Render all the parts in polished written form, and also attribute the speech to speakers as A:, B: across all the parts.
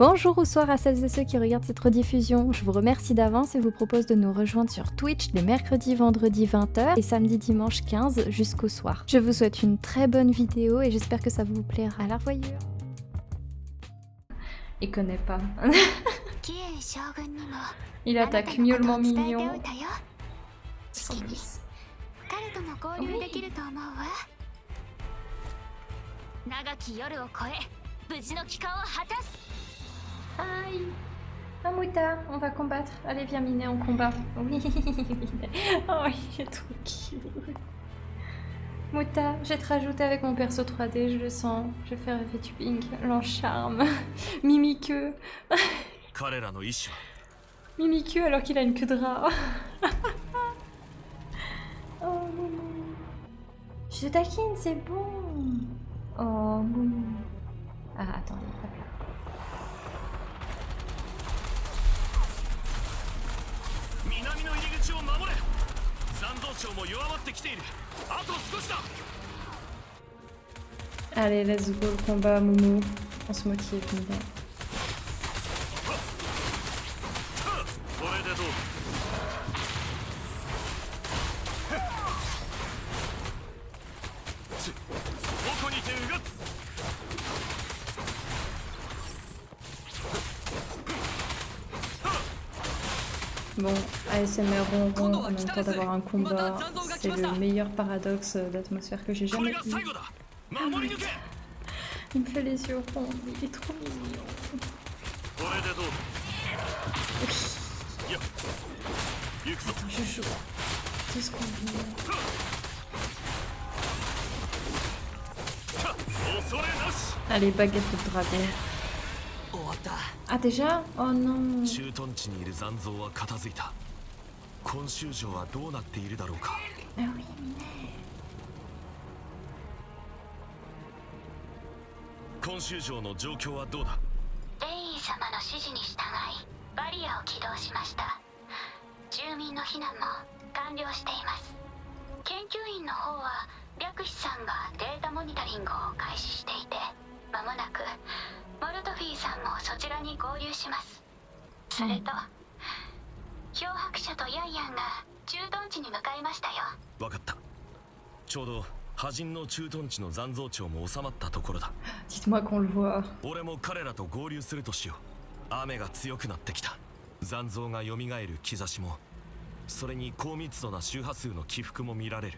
A: Bonjour ou soir à celles et ceux qui regardent cette rediffusion. Je vous remercie d'avance et vous propose de nous rejoindre sur Twitch les mercredis, vendredis 20h et samedi, dimanche 15 jusqu'au soir. Je vous souhaite une très bonne vidéo et j'espère que ça vous plaira. À la revoyure. Il connaît pas. Il attaque miaulement mignon. Aïe. Ah Mouta, on va combattre. Allez viens Minet, on combat. Oui, Minet. Oh il est trop cute. Mouta, je vais te rajouter avec mon perso 3D, je le sens. Je vais faire VTubing, l'encharme. Mimiqueux. Mimiqueux alors qu'il a une queue de rat. Oh Moumou. Je te taquine, c'est bon. Oh Moumou. Ah attends, hop là. Allez, let's go le combat, Moumou. On se motive, Minet. Bon, ASMR ronron en même temps d'avoir un combat, c'est le meilleur paradoxe d'atmosphère que j'ai jamais vu. Il me fait les yeux ronds, il est trop mignon. Attends, je joue. C'est ce qu'on vit. Allez, baguette de dragon. Ah déjà? Oh non. Ah oui, Minet.
B: 今週城の状況はどうだ？
C: レイン様の指示に従いバリアを起動しました。住民の避難も完了しています。研究員の方は白石さんがデータモニタリングを開始していて、間もなくモルトフィーさんもそちらに合流します。それと漂白者とヤンヤンが駐屯地に向かいましたよ。
B: 分かった。ちょうど破人の駐屯地の残像庁も収まったところだ。
A: Dites-moi qu'on le voit.
B: 俺も彼らと合流するとしよう。雨が強くなってきた。残像が蘇る兆しも、それに高密度な周波数の起伏も見られる。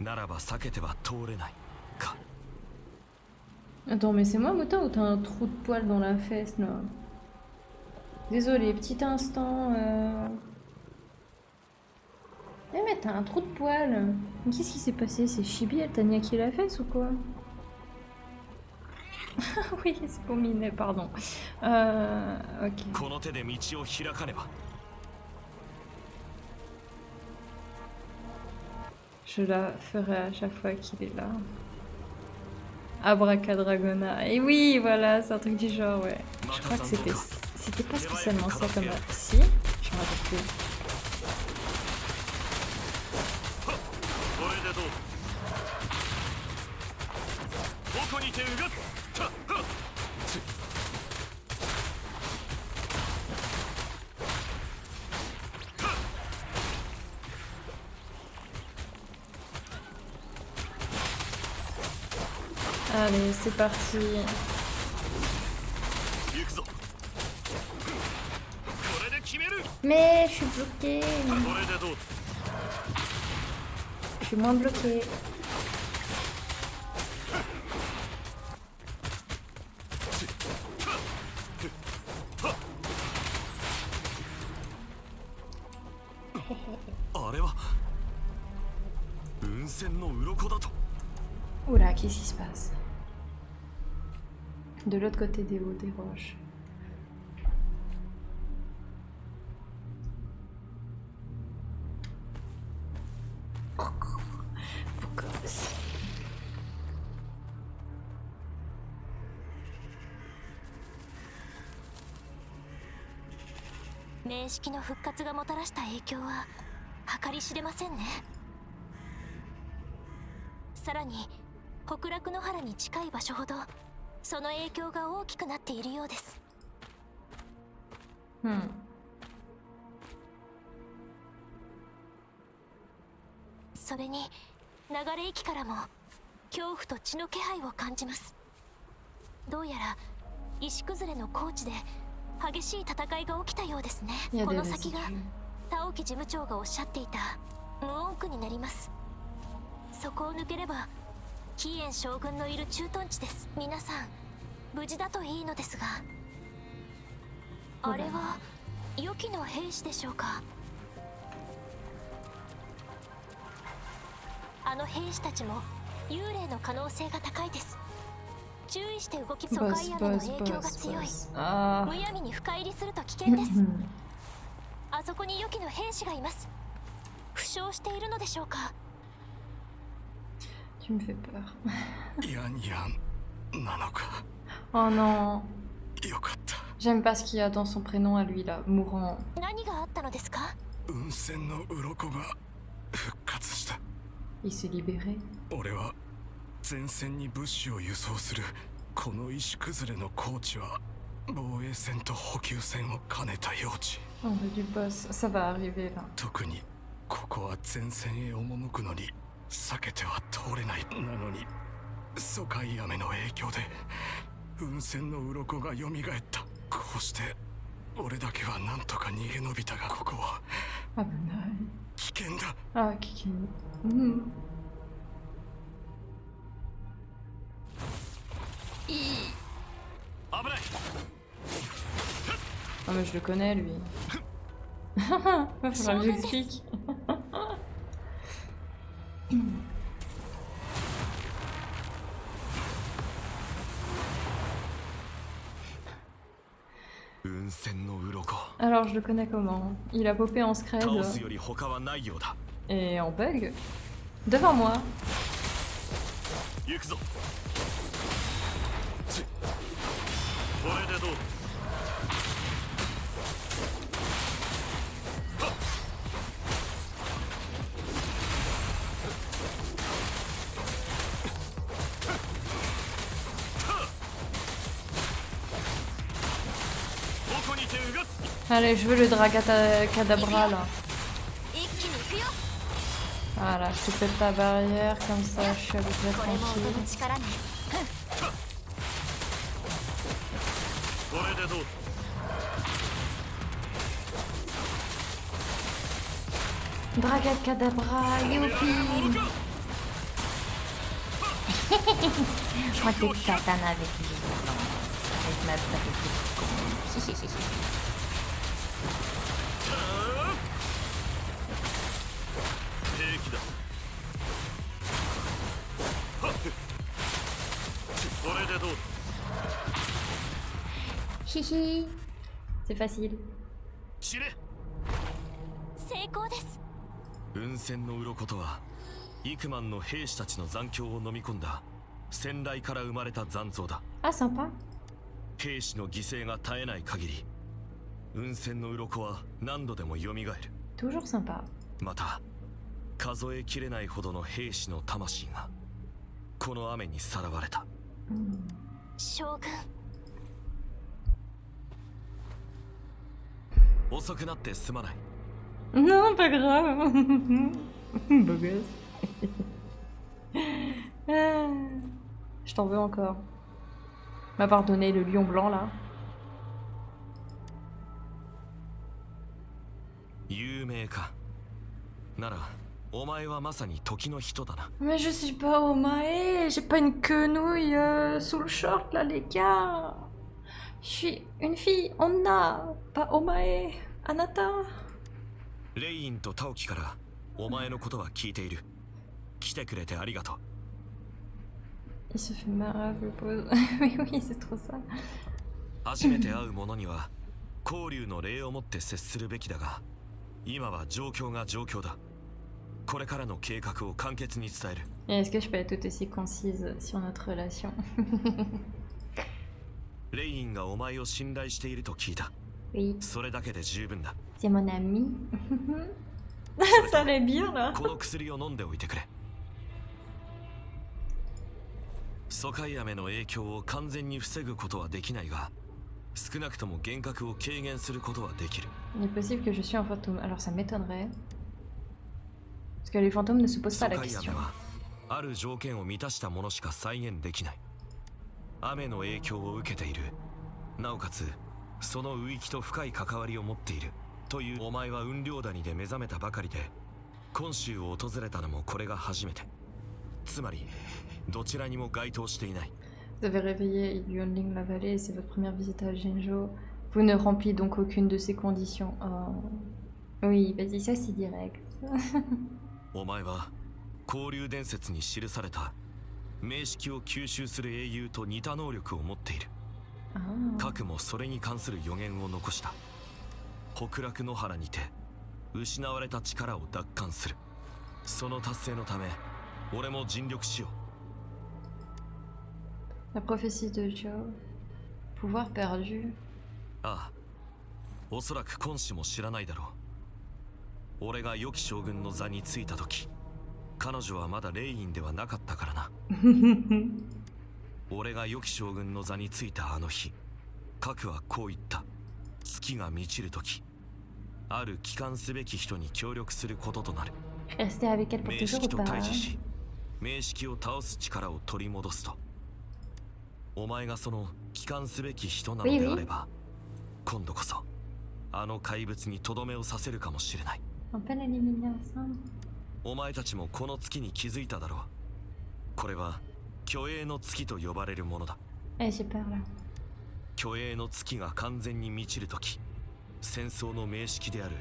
B: ならば避けては通れないか。
A: Attends, mais c'est moi, Mouta, ou t'as un trou de poil dans la fesse, là? Désolé, petit instant. Eh mais t'as un trou de poil. Mais qu'est-ce qui s'est passé? C'est Chibi, elle t'a niaqué la fesse ou quoi? Oui, c'est pour Minet, pardon. Ok.
B: この手で道を開かねば。
A: Je la ferai à chaque fois qu'il est là. Abracadragona. Et oui, voilà, c'est un truc du genre, ouais. Je crois que c'était pas spécialement ça comme... Si, je me rappelle plus. Allez, c'est parti. Mais je suis bloquée. Je suis moins bloquée. Oula, qu'est-ce qui se passe? De l'autre côté des hauts des roches. Beau gosse.
C: 面識の復活がもたらした影響は計り知れませんね。さらに極楽の原に近い場所ほどその影響が大きくなっているようです。
D: それに流れ息からも恐怖と血の気配を感じます。どうやら石崩れの高地で激しい戦いが起きたようですね。この先が田沖事務長がおっしゃっていた無音区になります。そこを抜ければ紀元将軍のいる駐屯地です。皆さん無事だといいのですが。あれは予期の兵士でしょうか。あの兵士たちも幽霊の可能性が高いです。注意して動き、疎開雨の影響が強い。むやみに深入りすると危険です。あそこに予期の兵士がいます。負傷しているのでしょうか。
A: Tu me fais peur.
B: ヤンヤンなのか。
A: Oh non.
B: よかった。
A: J'aime pas ce qu'il y a dans son prénom à lui là, mourant.
D: 何があったのですか。
B: 雲仙の鱗が復活した。
A: Il s'est libéré.
B: 俺は前線に物資を輸送するこの石崩れの高地は防衛線と補給線を兼ねた用地。
A: On veut du boss, ça va arriver là.
B: 特にここは前線へ赴くのに避けては通れない。なのに疎開雨の影響で雲仙の鱗が蘇った。こうして俺だけはなんとか逃げ延びたが、ここは危険だ。
A: あ、危険。
B: 危ない。
A: Ah mais je le connais lui. Faudra que j'explique.
B: 雲仙の鱗。
A: Alors je le connais comment? Il a popé en scred
B: 倒すより他はないようだ。
A: et en bug devant moi.
B: 行くぞ。これでどう？Allez,
A: je veux le Dragata Kadabra là. Voilà, je te pète ta barrière, comme ça je suis à peu près tranquille. Dragata Kadabra, youpi. Moi t'es katana avec lui. Avec ma petite. これでどう？ Hihi. C'est facile.
B: 死ね。
D: 成功です。
B: 雲仙の鱗とは幾万の兵士たちの残響を飲み込んだ戦雷から生まれた残像だ。
A: Ah sympa.
B: 兵士の犠牲が絶えない限り雲仙の鱗は何度でも蘇る。
A: Toujours sympa.
B: また数えきれないほどの兵士の魂がこの雨にさらわれた。
D: 将軍。
B: 遅くなってすまない。
A: Non, pas grave. Beau gosse. Je t'en veux encore. M'a pardonné le lion blanc là.
B: 有名か。ならお前はまさに時の人だな。
A: Mais je suis pas Omae, j'ai pas une quenouille sous le short là les gars. Je suis une fille, Onna, pas Omae, Anata.
B: レインとタオキからお前のことは聞いている。来てくれてありがとう。
A: Il se fait marrer, je pose. Oui, oui, c'est trop ça.
B: 初めて会う者には交流の礼をもって接するべきだが、今は状況が状況だ。これからの計画を簡潔に伝える。
A: Et est-ce que je peux être tout aussi concise sur notre relation?
B: レインがお前を信頼していると聞いた。
A: Oui.
B: それだけで十分だ。
A: C'est mon ami. Ça allait bien là.
B: この薬を飲んでおいてくれ。疎開雨の影響を完全に防ぐことはできないが、少なくとも幻覚を軽減することはできる。
A: Il est possible que je suis un fantôme. Alors ça m'étonnerait. Parce que les fantômes ne se posent pas la
B: 疎開
A: question.
B: 雨はある条件を満たしたものしか再現できない。雨の影響を受けている。なおかつその雨域と深い関わりを持っているという。お前は雲稜谷で目覚めたばかりで今週を訪れたのもこれが初めて。つまりどちらにも該当していない。
A: Vous avez réveillé Yunling la vallée et c'est votre première visite à Jinzhou. Vous ne remplissez donc aucune de ces conditions. Oh. Oui, vas-y, ça c'est direct.
B: お前は交流伝説に記された名式を吸収する英雄と似た能力を持っている。
A: Ah.
B: 核もそれに関する予言を残した。北楽野原にて失われた力を奪還する。その達成のため俺も尽力しよう。
A: La prophétie de Zhou. Pouvoir perdu.
B: ああ、おそらく今氏も知らないだろう。俺が良き将軍の座についた時、彼女はまだ霊院ではなかったからな。俺が良き将軍の座についたあの日、核はこう言った。月が満ちる時、ある帰還すべき人に協力することとなる。
A: Restez avec elle pour
B: 名
A: toujours
B: 式
A: ou
B: と
A: pas?
B: 対峙し、名式を倒す力を取り戻すと。お前がその帰還すべき人なのであれば、今度こそあの怪物にとどめを刺せるかもしれない。
A: On peut l'éliminer ensemble.
B: お前たちもこの月に気づいただろう。これは虚栄の月と呼ばれるものだ。
A: Eh, j'ai peur là.
B: 虚栄の月が完全に満ちるとき、戦争の名式である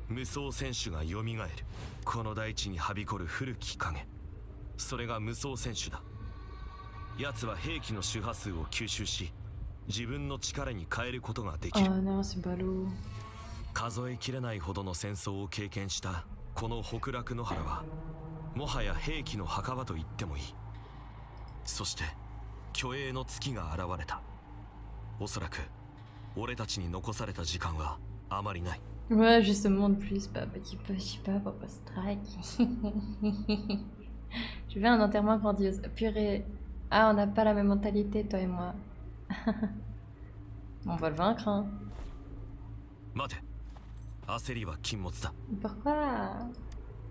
B: 無双戦士が蘇る。この大地にはびこる古き影、それが無双戦士だ。奴は兵器の周波数を吸収し、自分の力に変えることができる。
A: Oh non, c'est ballot.
B: 数えきれないほどの戦争を経験したこの北楽野原はもはや兵器の墓場と言ってもいい。そして虚栄の月が現れた。おそらく俺たちに残された時間はあまりない。
A: Ouais, justement, de plus, bah, je sais pas, Papa Strike. Je veux un enterrement grandiose. Purée. Ah, on n'a pas la même mentalité, toi et moi. On va le vaincre, hein.
B: 待て、焦りは禁物だ。
A: Pourquoi?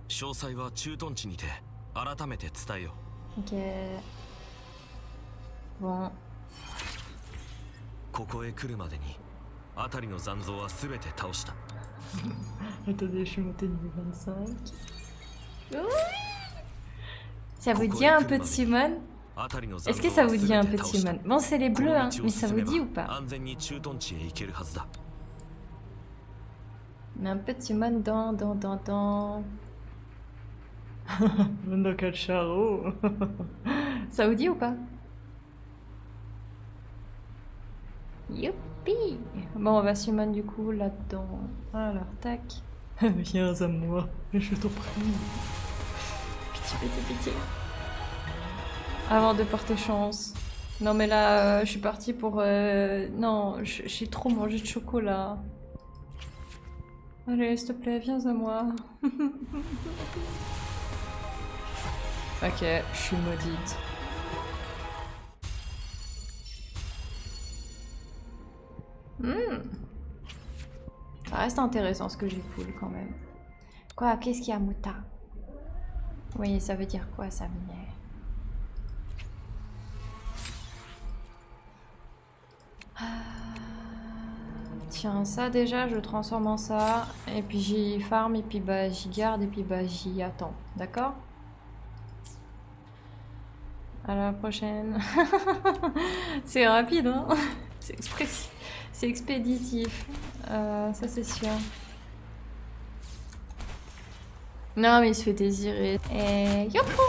B: 詳細は駐屯地にて改めて伝えよう。
A: Ok. Bon.
B: ここへ来るまでに辺りの残像は全て倒した。
A: Attendez, je suis montée niveau 25. Ça vous dit un peu de Simone? Est-ce que ça vous dit un peu de Simone? Bon, c'est les bleus, hein, mais ça vous dit ou pas?
B: 安全に駐屯地へ行けるはずだ。
A: Mais un peu de Simone dans... Dans quel charreau. Ça vous dit ou pas? Youpi. Bon, on va Simone du coup là-dedans. Alors, tac. Viens à moi, je t'en prie. Pitié, pitié, pitié. Avant de porter chance. Non mais là, je suis partie pour... Non, j'ai trop mangé de chocolat. Allez, s'il te plaît, viens à moi. Ok, je suis maudite. Ça reste intéressant ce que j'ai pull quand même. Quoi? Qu'est-ce qu'il y a, Mouta? Oui, ça veut dire quoi, ça, Minet? Tiens, ça déjà, je transforme en ça. Et puis j'y farm, et puis bah j'y garde, et puis bah j'y attends. D'accord? À la prochaine. C'est rapide, hein? C'est expressif. C'est expéditif. Ça, c'est sûr. Non, mais il se fait désirer. Et... Yopo!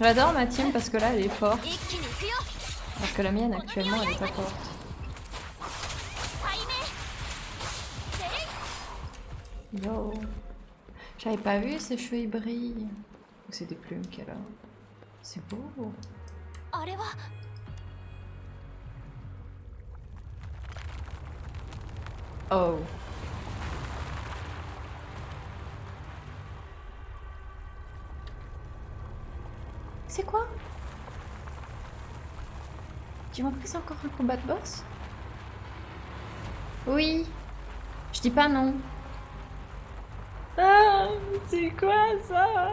A: J'adore ma team parce que là, elle est forte. Alors que la mienne, actuellement, elle est pas forte. Yo. J'avais pas vu ses cheveux, ils brillent. Ou c'est des plumes qu'elle a. C'est beau. Oh. C'est quoi? Tu m'as pris encore un combat de boss? Oui. Je dis pas non. Ah, c'est quoi ça?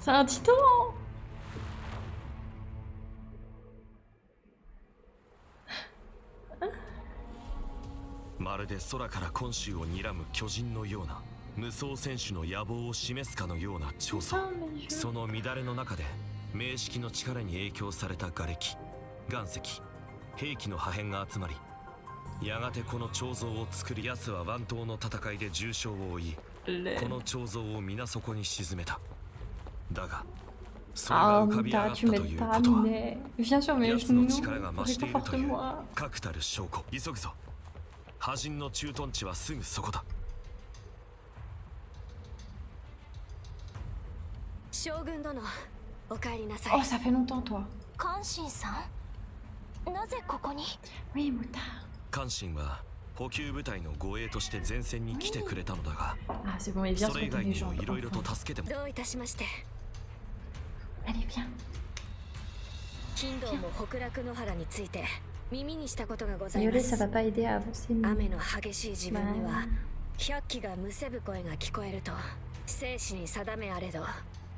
A: C'est un titan?
B: まるで空から本州を睨む巨人のような無双選手の野望を示すかのような彫塑。その乱れの中で明式の力に影響された瓦礫、岩石、兵器の破片が集まり、やがてこの彫像を作る奴は腕刀の戦いで重傷を負い、この彫像を皆そこに沈めた。だがそれが浮かび上がったということは、奴の力が増しているという確たる証拠。急ぐぞ。破人の駐屯地はすぐそこだ。
D: 将軍殿、お帰りなさい。
A: Oh, ça fait longtemps, toi.
D: 関心さん、なぜここに？
A: Oui, Mouta.
B: 関心は補給部隊の護衛として前線に来てくれたのだが、
A: Ah, c'est bon, il vient
B: そ
A: se
B: れ以外
A: protéger,
B: に
A: genre.
B: もいろいろと
A: Enfin.
B: 助けても。
D: どういたしまして。
A: Allez, viens.
D: 金堂も北楽野原について耳にしたことがございま
A: Violet,
D: す。
A: ça va pas aider à avancer. Mais...
D: 雨の激しい自分には百鬼がむせぶ声が聞こえると生死に定めあれど、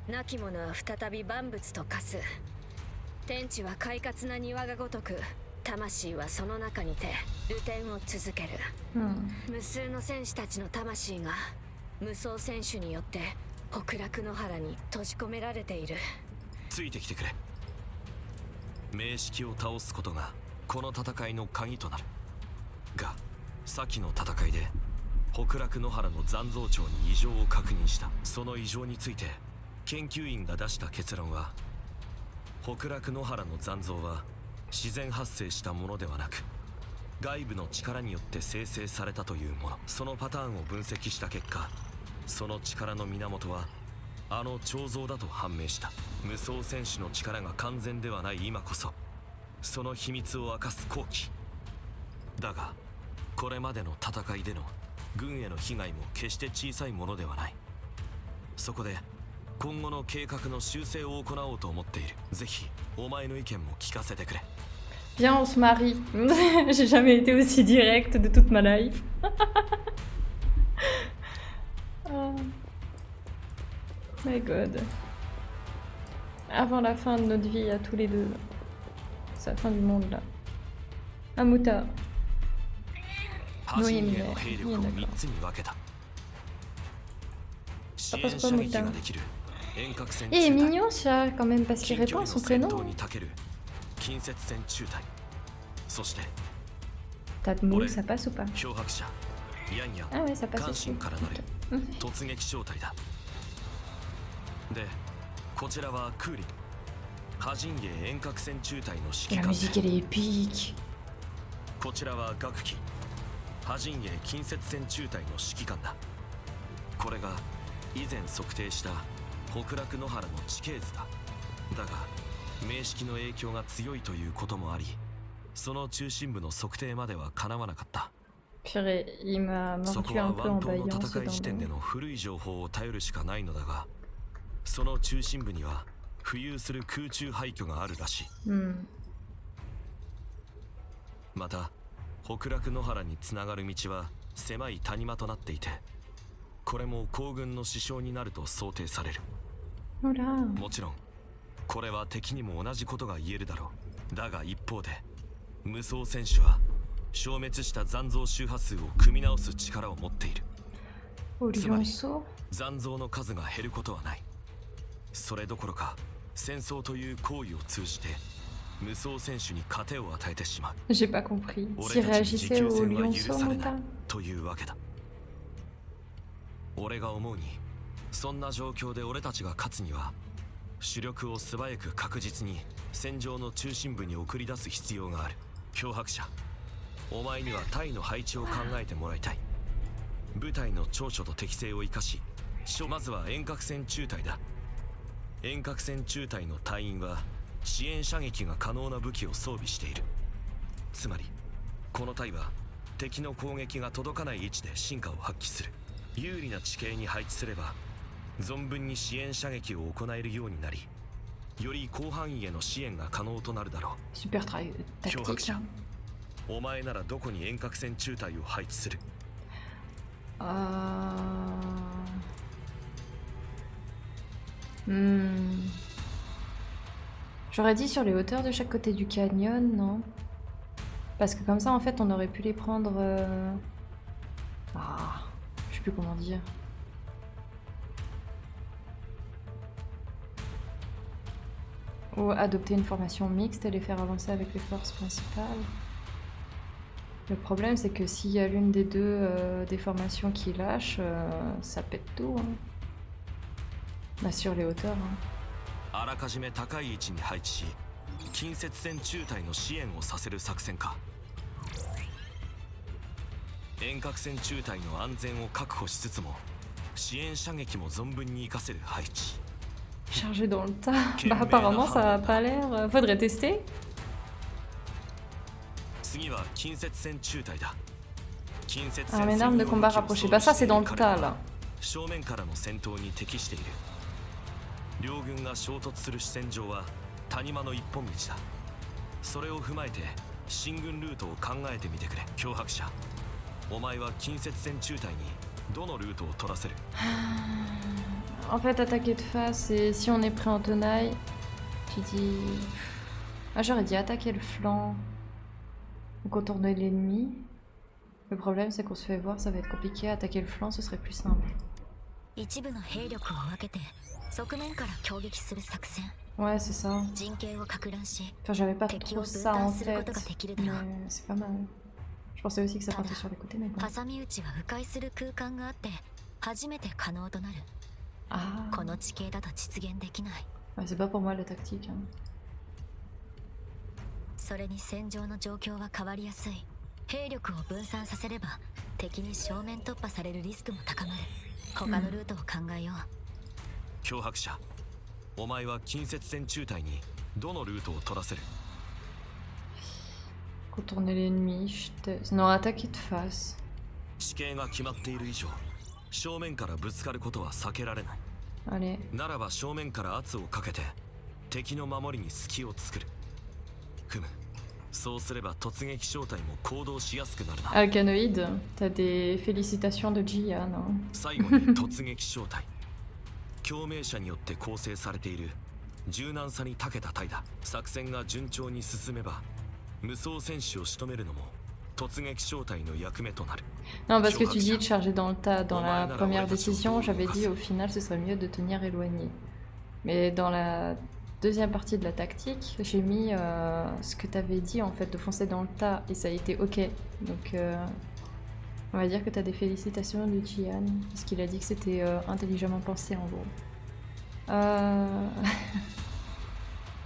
D: 亡き者は再び万物と化す。天地は快活な庭がごとく、魂はその中にて流転を続ける。無数の戦士たちの魂が無双戦士によって北楽野原に閉じ込められている。
B: ついてきてくれ。明式を倒すことがこの戦いの鍵となる。が、先の戦いで北楽野原の残像庁に異常を確認した。その異常について研究員が出した結論は、北楽野原の残像は自然発生したものではなく、外部の力によって生成されたというもの。そのパターンを分析した結果、その力の源はあの彫像だと判明した。無双戦士の力が完全ではない今こそ、その秘密を明かす好機だが、これまでの戦いでの軍への被害も決して小さいものではない。そこで今後の計画の修正を行おうと思っている。ぜひお前の意見も聞かせてくれ。
A: Viens, on se marie. J'ai jamais été aussi directe de toute ma life. Oh my god. Avant la fin de notre vie à tous les deux. C'est la fin du monde là. Ah, Mouta.
B: 破人への兵力を3つに分けた。支援射撃ができる遠隔戦
A: Il est
B: 中隊、
A: mignon ça quand même parce qu'il
B: 近距
A: répond
B: 離
A: à
B: の
A: son
B: 戦
A: prénom.
B: 闘に長ける近接戦中隊、そして
A: T'as de mots, ça passe ou pas?
B: 漂白者ヤンヤ
A: Ah ouais, ça passe
B: 関
A: aussi.
B: 心からなる突撃小隊だ。で、こちらはクーリン破人芸遠隔戦中隊の指揮
A: La
B: 官
A: musique
B: で、
A: elle est épique.
B: こちらは学期破人芸近接戦中隊の指揮官だ。これが以前測定した北楽野原の地形図だ。だが明式の影響が強いということもあり、その中心部の測定まではかなわなかった。
A: Purée, il m'a
B: そこ
A: mordu
B: は
A: un peu
B: ワ
A: en
B: ン島の
A: baillant
B: 戦い
A: ce
B: 時点で
A: dingo.
B: の古い情報を頼るしかないのだが、その中心部には浮遊する空中廃墟があるらしい。 また北楽野原につながる道は狭い谷間となっていて、これも行軍の支障になると想定される。
A: Oh là.
B: もちろんこれは敵にも同じことが言えるだろう。だが一方で無双戦士は消滅した残像周波数を組み直す力を持っている。
A: Au lionceau.
B: 残像の数が減ることはない。それどころか戦争という行為を通じて無双選手に糧を与えてしまう。
A: J'ai pas compris.
B: 俺
A: S'il
B: たちに持
A: réagissait
B: 久
A: au
B: 戦は許
A: lionceau,
B: されない
A: Mouta.
B: というわけだ。俺が思うに、そんな状況で俺たちが勝つには主力を素早く確実に戦場の中心部に送り出す必要がある。漂白者、お前には隊の配置を考えてもらいたい。部隊の長所と適性を生かし、まずは遠隔戦中隊だ。遠隔戦中隊の隊員は支援射撃が可能な武器を装備している。つまりこの隊は敵の攻撃が届かない位置で進化を発揮する。有利な地形に配置すれば存分に支援射撃を行えるようになり、より広範囲への支援が可能となるだろう。
A: Super
B: 脅迫
A: tactique.
B: 者
A: hein.
B: お前ならどこに遠隔線中隊を配置する？
A: J'aurais dit sur les hauteurs de chaque côté du canyon, non? Parce que comme ça, en fait, on aurait pu les prendre... je sais plus comment dire. Ou adopter une formation mixte et les faire avancer avec les forces principales. Le problème, c'est que s'il y a l'une des deux des formations qui lâche, ça pète tout. Hein. Bah, sur les hauteurs. Hein.
B: あらかじめ高い位置に配置し、近接線中隊の支援をさせる作戦か。遠隔線中隊の安全を確保しつつも、支援射撃も存分に活かせる配置。
A: Chargé dans le tas. Bah apparemment ça a pas l'air... Faudrait tester.
B: 次は近接線中隊だ。近接
A: Ah
B: 線
A: mes armes de combat rapprochées. Bah ça c'est dans le tas là.
B: 正面からの戦闘に適している。両軍が衝突する視線上は谷間の一本道だ。それを踏まえて進軍ルートを考えてみてくれ。脅迫者、お前は近接線中隊にどのルートを取らせる？
A: En fait, attaquer de face, et si on est pris en tenaille, tu dis... Ah, j'aurais dit attaquer le flanc ou contourner l'ennemi. Le problème, c'est qu'on se fait voir, ça va être compliqué. Attaquer le flanc, ce serait plus simple. Ouais, c'est ça. Enfin, j'avais pas trop ça en tête, mais c'est pas mal. Je pensais aussi que ça partait sur les côtés, mais bon. Ah. Ouais, c'est pas pour moi la tactique. Hein.
D: それに戦場の状況は変わりやすい。兵力を分散させれば敵に正面突破されるリスクも高まる。他のルートを考えよう。
B: 脅迫者、お前は近接線中隊にどのルートを取らせる？
A: Contourner l'ennemi, non, attaquer de face.
B: 地形が決まっている以上、正面からぶつかることは避けられない。
A: Allez.
B: ならば正面から圧をかけて敵の守りに隙を作る。ふむ。そうすれば突撃小隊も行動しやすくなるな。
A: Alcanoïde, t'as des félicitations de Gian. Hein.
B: 最後に突撃小隊。共鳴者によって構成されている柔軟さに長けた隊だ。作戦が順調に進めば無双戦士を仕留めるのも突撃小隊の役目となる。
A: Non, parce que tu dis de charger dans le tas. Dans la première décision, j'avais dit au final ce serait mieux de tenir éloigné. Mais dans la deuxième partie de la tactique, j'ai mis ce que t'avais dit en fait, de foncer dans le tas, et ça a été ok. Donc on va dire que t'as des félicitations de Gian, parce qu'il a dit que c'était intelligemment pensé en gros.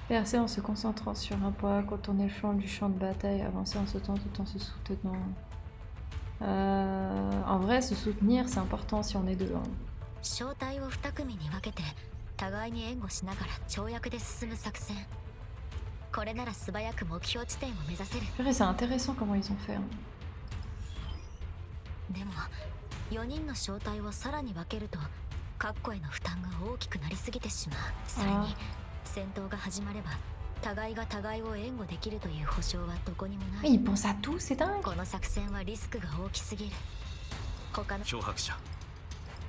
A: Percer en se concentrant sur un point, contourner le flanc du champ de bataille, avancer en sautant tout en se soutenant. En vrai, se soutenir, c'est important si on est deux. Hein.
D: 小隊を2組に分けて互いに援護しながら跳躍で進む作戦。これなら素早く目標地点を目指せる。
A: Purée, c'est intéressant comment ils ont fait. Hein.
D: でも4人の小隊をさらに分けると各個への負担が大きくなりすぎてしまう。それに戦闘が始まれば互いが互いを援護できるという保証はどこにもない。
A: Mais ils pensent à tout, c'est dingue.
D: この作戦はリスクが大きすぎる。他の
B: 脅迫者、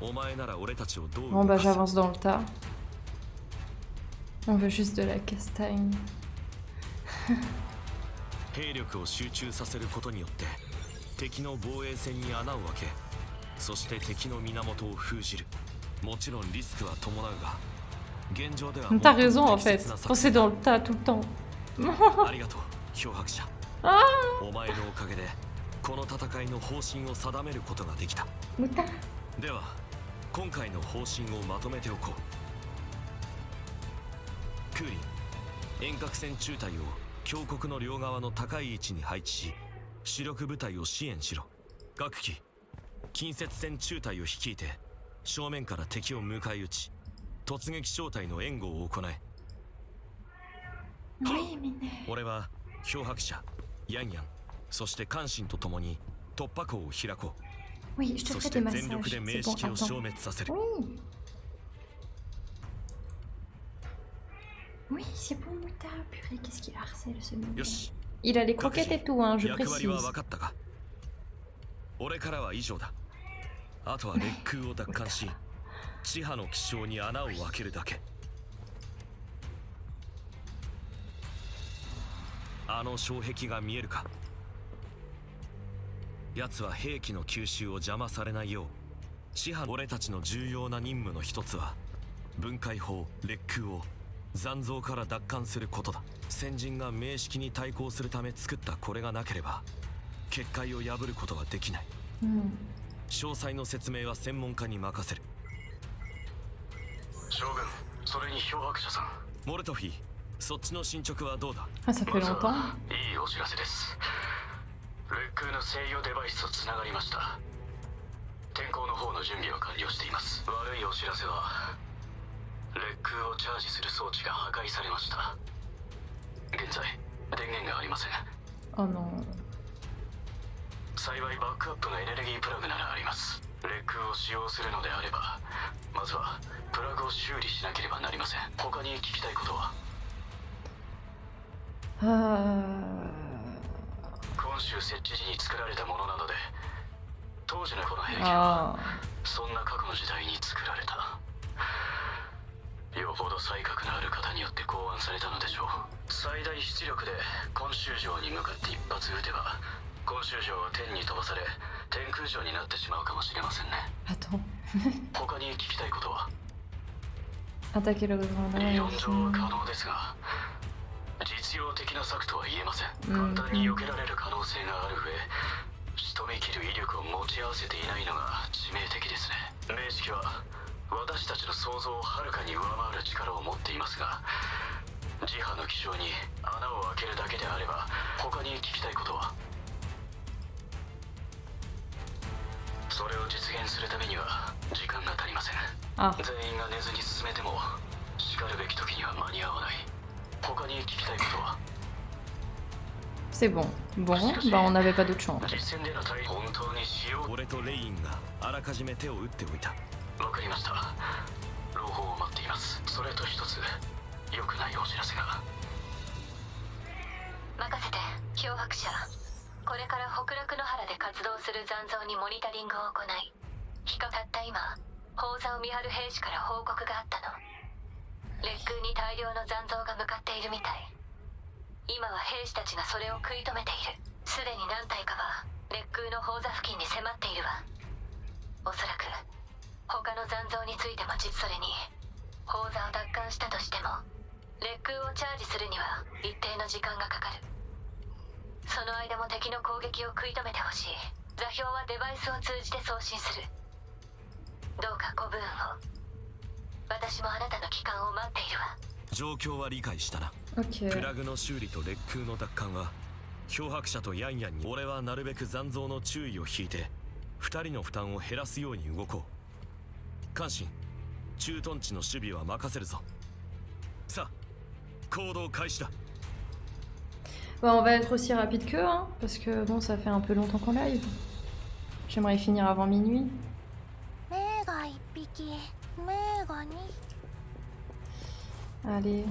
B: お前なら俺たちをどう
A: Bon
B: 動
A: bah
B: かす？
A: j'avance dans le tas. On veut juste de la castagne.
B: 兵力を集中させることによって敵の防衛線に穴を開け、そして敵の源を封じる。もちろんリスクは伴うが、現状では
A: T'as raison en fait. Foncer dans le tas tout le temps.
B: ありがとう、脅迫者。お前のおかげでこの戦いの方針を定めることができた。では今回の方針をまとめておこう。クーリン、遠隔線中隊を峡谷の両側の高い位置に配置し、主力部隊を支援しろ。各機、近接線中隊を率いて正面から敵を迎え撃ち、突撃小隊の援護を行え。俺は脅迫者ヤンヤン、そして関心と共に突破口を開こう。
A: Oui, je te
B: そ
A: ferai
B: して
A: des
B: 全力
A: massages.
B: で名
A: C'est bon,
B: 式を消
A: attends.
B: 滅させる。
A: Oui. Oui, c'est bon, Mouta. Purée, qu'est-ce qu'il harcèle ce mec.
B: よし
A: Il a les croquettes et tout, hein, je
B: 役割は
A: précise.
B: 分かったか。俺からは以上だ。あとはレックを奪還し地波の気象に穴を開けるだけ。あの障壁が見えるか。奴は兵器の吸収を邪魔されないよう地波。俺たちの重要な任務の一つは分解法レックを残像から奪還することだ。先人が明式に対抗するため作ったこれがなければ結界を破ることはできない。詳細の説明は専門家に任せる。
E: 将軍、それに漂白者さん。
B: モルトフィー、そっちの進捗はどうだ。
A: Ah, ça fait
E: まず
A: longtemps.
E: はいいお知らせです。レックの制御デバイスとつながりました。天候の方の準備は完了しています。悪いお知らせはレックをチャージする装置が破壊されました。現在電源がありません。
A: Oh non.
E: 幸いバックアップのエネルギープラグならあります。レックを使用するのであればまずはプラグを修理しなければなりません。他に聞きたいことは。今週設置時に作られたものなので当時のこの兵器はそんな過去の時代に作られた。よほど才覚のある方によって考案されたのでしょう。最大出力で今週城に向かって一発撃てば今週城は天に飛ばされ天空城になってしまうかもしれませんね。
A: Attends.
E: 他に聞きたいことは。
A: Attaquer le grand
E: 理論上は可能ですが実用的な策とは言えません。簡単に避けられる可能性がある上仕留めきる威力を持ち合わせていないのが致命的ですね。明式は私たちの想像をはるかに上回る力を持っていますが磁波の気象に穴を開けるだけであれば他に聞きたいことは。それを実現するためには時間が足りません。全員が寝ずに進めてもしかるべき時には間に合わない。他に聞きたいことは。
A: C'est bon. Bon, bah on n'avait pas d'autre chance.
E: 実戦での対本当に使用。
B: 俺とレインがあらかじめ手を打っておいた。
E: わかりました。朗報を待っています。それと一つ良くないお知らせが。
C: 任せて漂白者。これから北楽の原で活動する残像にモニタリングを行いたった今砲座を見張る兵士から報告があったの。レックに大量の残像が向かっているみたい。今は兵士たちがそれを食い止めている。すでに何体かはレックの砲座付近に迫っているわ。おそらく他の残像についてもそれに砲座を奪還したとしてもレックをチャージするには一定の時間がかかる。その間も敵の攻撃を食い止めてほしい。座標はデバイスを通じて送信する。どうかご武運を。私もあなたの帰還を待っているわ。
B: 状況は理解したな。プラグの修理とレックの奪還は漂白者とヤンヤンに。俺はなるべく残像の注意を引いて2人の負担を減らすように動こう。関心駐屯地の守備は任せるぞ。さあ行動開始だ。
A: Bah, on va être aussi rapide qu'eux, hein, parce que bon, ça fait un peu longtemps qu'on live. J'aimerais finir avant minuit. Allez.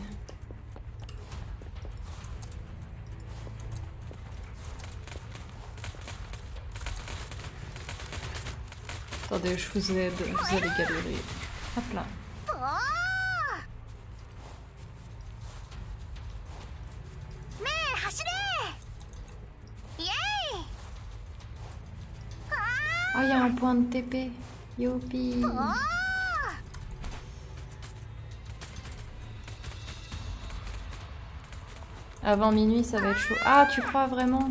A: Attendez, je vous aide, vous allez galérer. Hop là. Ah, il y a un point de TP. Youpi. Avant minuit, ça va être chaud. Ah, tu crois vraiment?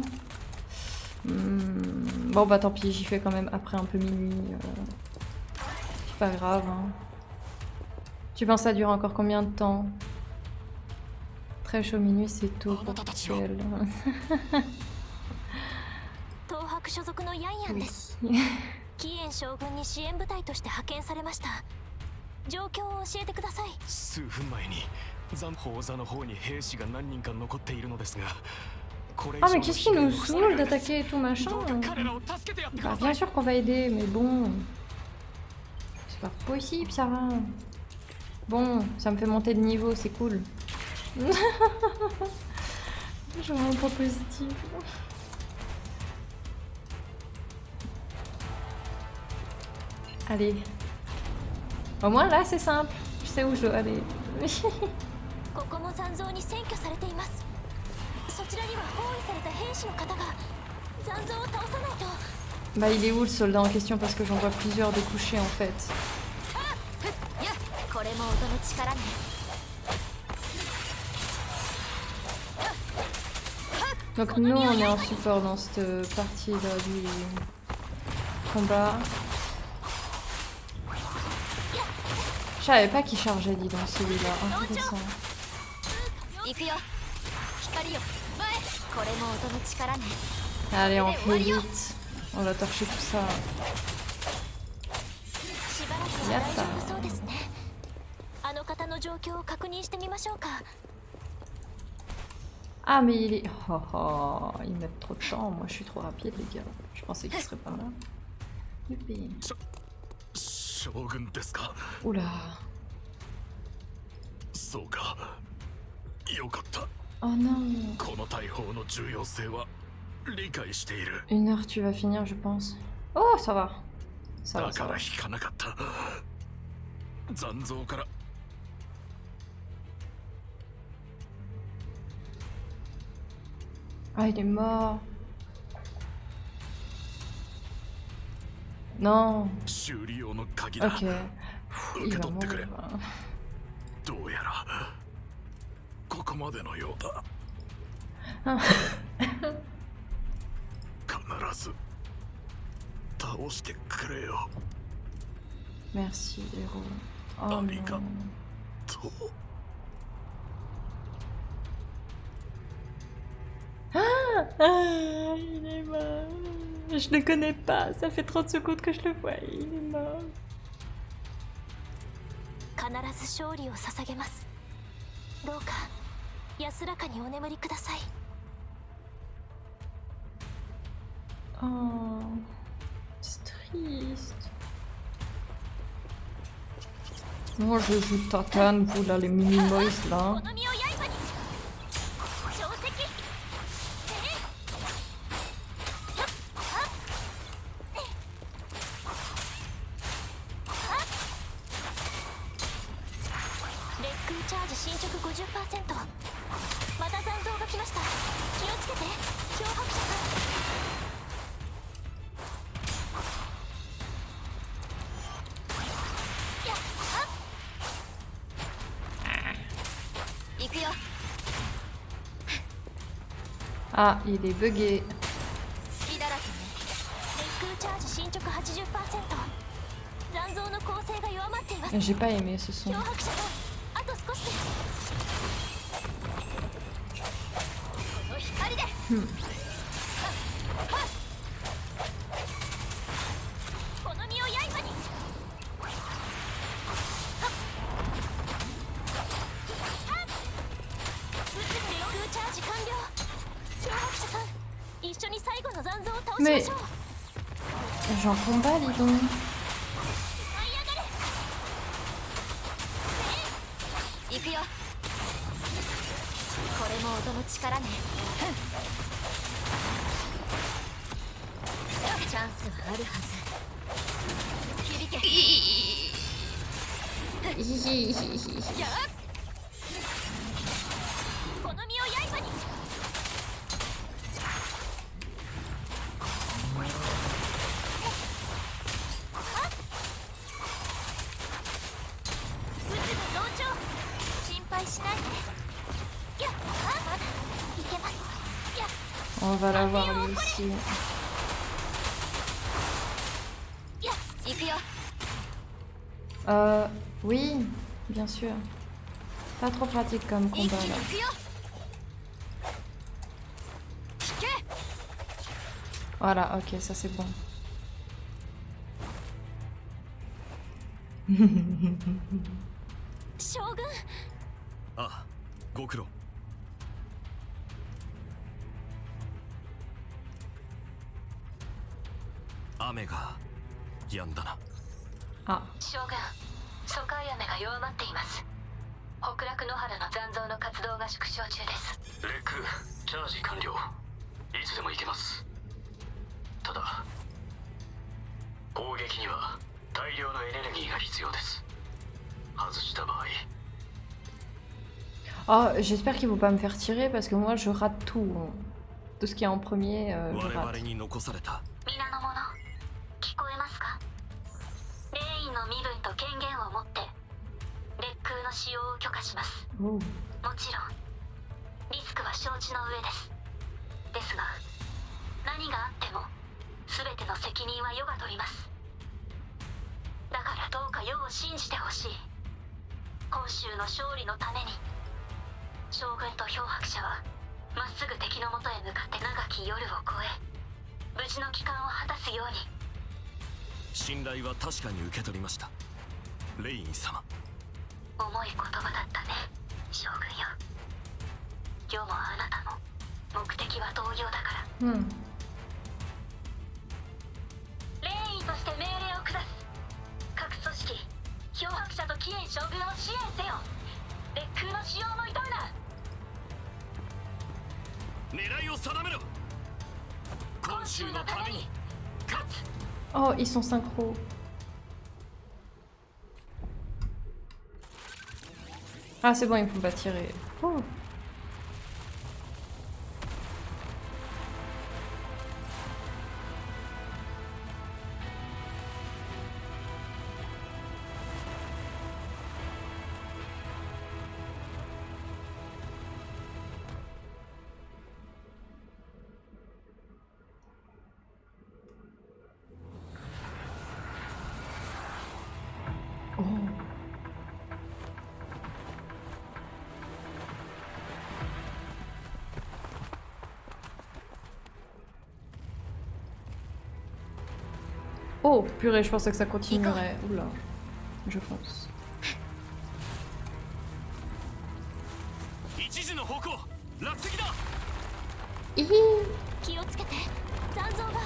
A: Bon, bah tant pis, j'y fais quand même après un peu minuit. C'est pas grave. Hein. Tu penses ça dure encore combien de temps? Très chaud minuit, c'est tôt pour elle.
D: 東博所属のヤンヤンです。キエン将軍に支援部隊として派遣されました。状況を教えてください。
F: 数分前に残砲座の方に兵士が何人か残っているのですが。
A: Ah mais qu'est-ce qui nous saoule d'attaquer et tout machin? Bah, bien sûr qu'on va aider, mais bon... C'est pas possible ça. Bon, ça me fait monter de niveau, c'est cool. Je suis vraiment pas positive. Allez. Au moins là c'est simple. Je sais où je dois aller.
D: ここも残像に占拠されています。そちらには包囲された兵士の方が残像を倒さないと。
A: Bah il est où le soldat en question parce que j'en vois plusieurs de couchés en fait.
D: これも音の力ね。
A: Donc nous on est en support dans cette partie là du combat. Je savais pas qu'il chargeait dis donc celui-là, intéressant.
D: 行くよ。光よ。前。これも音の力ね。
A: Allez on fait vite, on va torcher tout ça.
D: しばらくは大丈夫そうですね。あの方の状況を確認してみましょうか。
A: Ah mais il est... Oh, oh, ils mettent trop de temps, moi je suis trop rapide les gars. Je pensais qu'il serait pas là. Youpi.
F: 将軍ですか。
A: Oula.
F: そうか。よかった。
A: Oh non.
F: この大砲の重要性は理解している。
A: Une heure tu vas finir je pense. Oh ça va. Ça
F: だ
A: va,
F: か
A: ça
F: ら
A: va.
F: 引かなかった。残像から。
A: Ah il est mort. Non.
F: 修理用の鍵だ。
A: Ok. Pff,
F: 受
A: il
F: け
A: va
F: 取ってくれ。
A: mourir.
F: どうやらここまでのようだ。必ず倒してくれよ。
A: Merci héros. Oh
F: Arigato.
A: non.
F: と。
A: Ah, il est mort. Je le connais pas, ça fait 30 secondes que je le vois, il est mort.
D: 必ず勝利を捧げます。どうか安らかにお眠りください。
A: Oh, c'est triste. Moi je joue Tatane, vous là les mini-moïs là.
D: この身を刃に。定石。 レックチャージ進捗 50%。 また残像が来ました。気をつけて脅迫者さん。やっはっ。行くよ。
A: Ah, il est bugué.
D: 隙だらけね。レックチャージ進捗 80%。 残像の構成が弱まっています。
A: J'ai pas aimé ce son.
D: 脅迫者さん、あと少しです。この光で。この身を刃に。物理レオルチャージ完了。脅迫者さん、一緒に最後の残像を倒しましょう。
A: J'en combat, dis donc.
D: 舞い上がれ。行くよ。これも音の力ね。チャンスはあるはず。響け。やっ。この身を刃に。宇宙の同調。心配しないで。やっ。まだいけます。やっ。
A: On va l'avoir lui aussi.
D: やっ。行くよ。
A: Oui, bien sûr. Pas trop pratique comme
D: 一
A: combat
D: 気に
A: là.
D: 行くよ。引け。
A: Voilà, ok, ça c'est bon.
D: 将軍。
B: ああ、ご苦労。雨が止んだな。
A: Ah,
C: 将軍、疎開雨が弱まっています。北楽野原の残像の活活動が縮小中です。
E: レックチャージ完了。いつでも行けます。ただ攻撃には大量のエネルギーが必要です。外した場合
A: Oh, j'espère qu'ils vont pas me faire tirer parce que moi je rate tout. Tout ce qui est en premier, je
B: 我
A: rate.
B: 々に残された
C: 皆の者、聞こえますか？霊員の身分と権限を持って烈空の使用を許可します。
A: Oh.
C: もちろんリスクは承知の上です。ですが何があっても全ての責任は世が取ります。だからどうか世を信じてほしい。今週の勝利のために将軍と漂白者はまっすぐ敵のもとへ向かって長き夜を越え無事の帰還を果たすように。
B: 信頼は確かに受け取りました。レイン様。
C: 重い言葉だったね、将軍よ。世もあなたも目的は同様だから。霊員として命令を下す。各組織漂白者とキエン将軍を支援せよ。烈空の使用も挑むな。
B: 狙いを定めろ。今週のために勝つ。
A: Oh, ils sont synchro. Ah, c'est bon, ils me font pas tirer. Oh. Oh, purée, je pensais que ça continuerait. Oula, je fonce.
B: 一時の方向落石だ。
D: 気をつけて。残像が。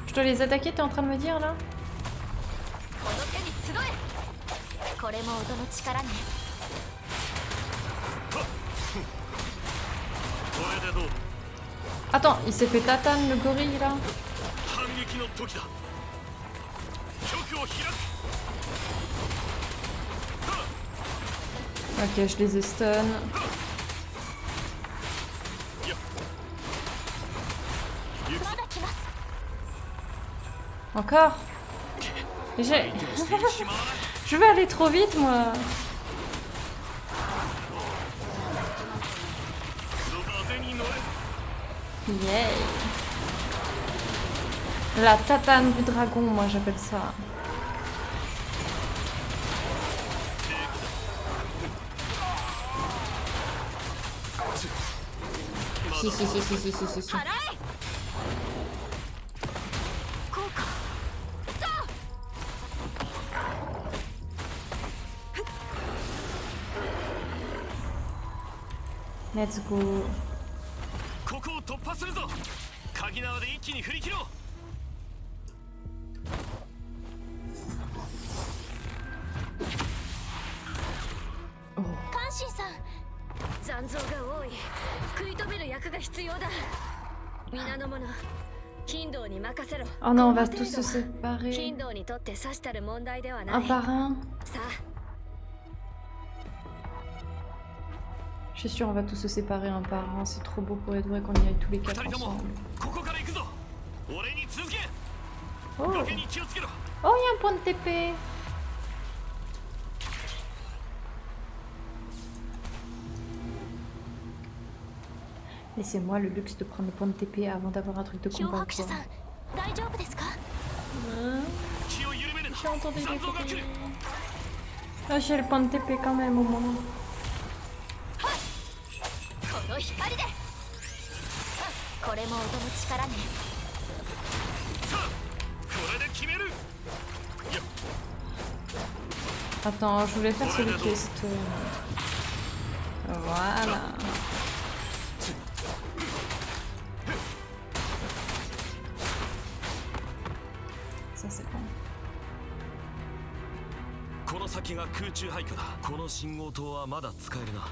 A: Je dois les attaquer, t'es en train de me dire là?
D: この手に集え。これも音の力ね。
B: これでどう？
A: Attends, il s'est fait tatane le gorille là?
B: 反撃の時だ。局を開く。
A: Ok, je les ai stun. Encore? J'ai... Je vais aller trop vite moi. Yay. La tatane du dragon, moi j'appelle ça. Si. Let's go.
B: ここを突破するぞ。鍵縄で一気に振り切ろう。
D: 関心さん、残像が多い。食い止める役が必要だ。皆の者、金堂に任せろ。
A: Oh non, on va tous se séparer.
D: 金堂にとってさしたる問題ではない。
A: Un par un.
D: さあ。
A: Je suis sûre on va tous se séparer un par un, c'est trop beau pour être vrai qu'on y aille tous les quatre ensemble. Oh, oh, il y a un point de TP. Laissez-moi le luxe de prendre le point de TP avant d'avoir un truc de combat. Quoi. J'ai entendu les TP. Ah, j'ai le point de TP quand même au moment. Attends, je voulais faire celui qui est stun. Voilà. Ça c'est bon.
B: 敵が空中廃墟だ。この信号塔はまだ使えるな。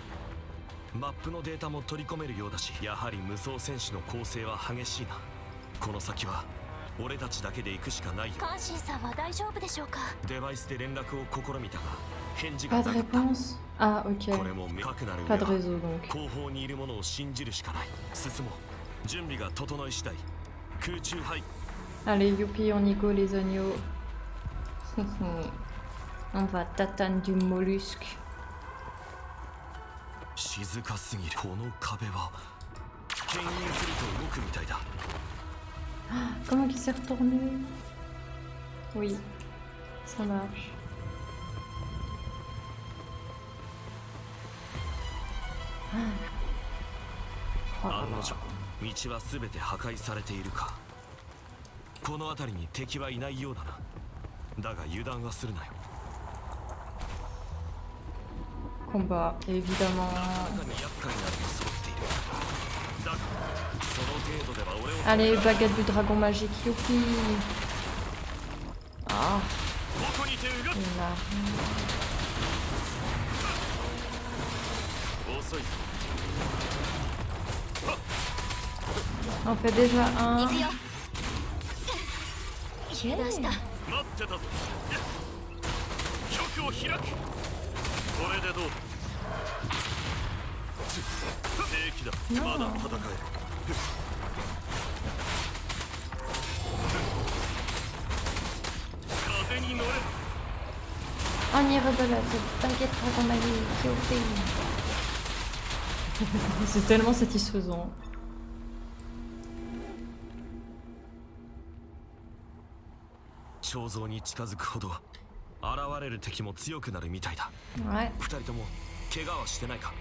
B: マップのデータも取り込めるようだし、やはり無双戦士の構成は激しいな。この先は俺たちだけで行くしかないよ。
D: カンシンさんは大丈夫でしょうか。
B: デバイスで連絡を試みたが返事
A: Pas
B: が
A: de
B: なかった。
A: réponse. Ah, ok.
B: これも明確なる
A: Pas
B: 上
A: de
B: は
A: réseau donc.
B: 後方にいるものを信じるしかない。進もう。準備が整い次第空中廃
A: Allez, youpi, on y go les agneaux. On va tatane du mollusque.
B: 静かすぎる。この壁は牽引すると動くみたいだ。
A: Comment qu'il s'est retourné? Oui, ça marche.
B: 案の定道は全て破壊されているか。この辺りに敵はいないようだな。だが油断はするなよ。
A: Combat, évidemment.
B: 中に厄介なのが揃っている。だがその程度では俺を
A: Allez, baguette du dragon magique, youpi. Ah,
B: ここにてうがっ
A: il a...
B: 遅いぞ。
A: On fait déjà un.
D: 行くよ。油断した。
B: 待ってたぞ。局を開く。これでどう？平気だ。まだ戦える。風に乗れ。
A: On y rebelote, baguette dragon magique, youpi. C'est tellement satisfaisant.
B: 彫像に近づくほど現れる敵も強くなるみたいだ。
A: Ouais.
B: 二人とも怪我はしてないか。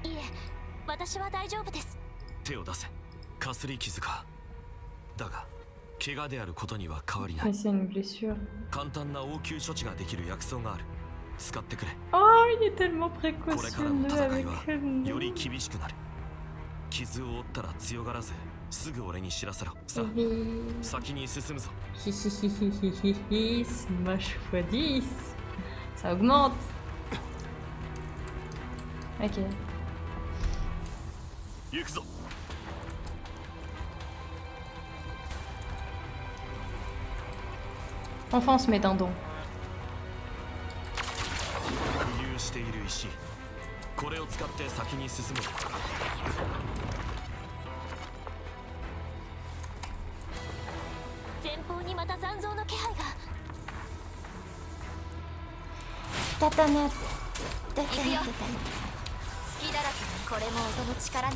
D: いえ、私は大丈夫です。
B: 手を出せ。かすり傷か。だが怪我であることには変わりな
A: Mais
B: い。
A: c'est une blessure.
B: 簡単な応急処置ができる薬草がある。使ってくれ。
A: Oh, il est tellement
B: これからの
A: précautionneux
B: 戦
A: avec
B: いは
A: elle.
B: より厳しくなる。傷を負ったら強がらずすぐ俺に知らせろ。さあ
A: Hihi.
B: 先に進むぞ。
A: Hihihihihihi, smash x 10. Ça augmente. Ok.
B: 行くぞ。
A: Enfonce mes dindons.
B: 浮遊している石。これを使って先に進む。
D: 前方にまた残像の気配が。
A: Tatanette.
D: 行くよ。隙だらけにこれも音の力ね。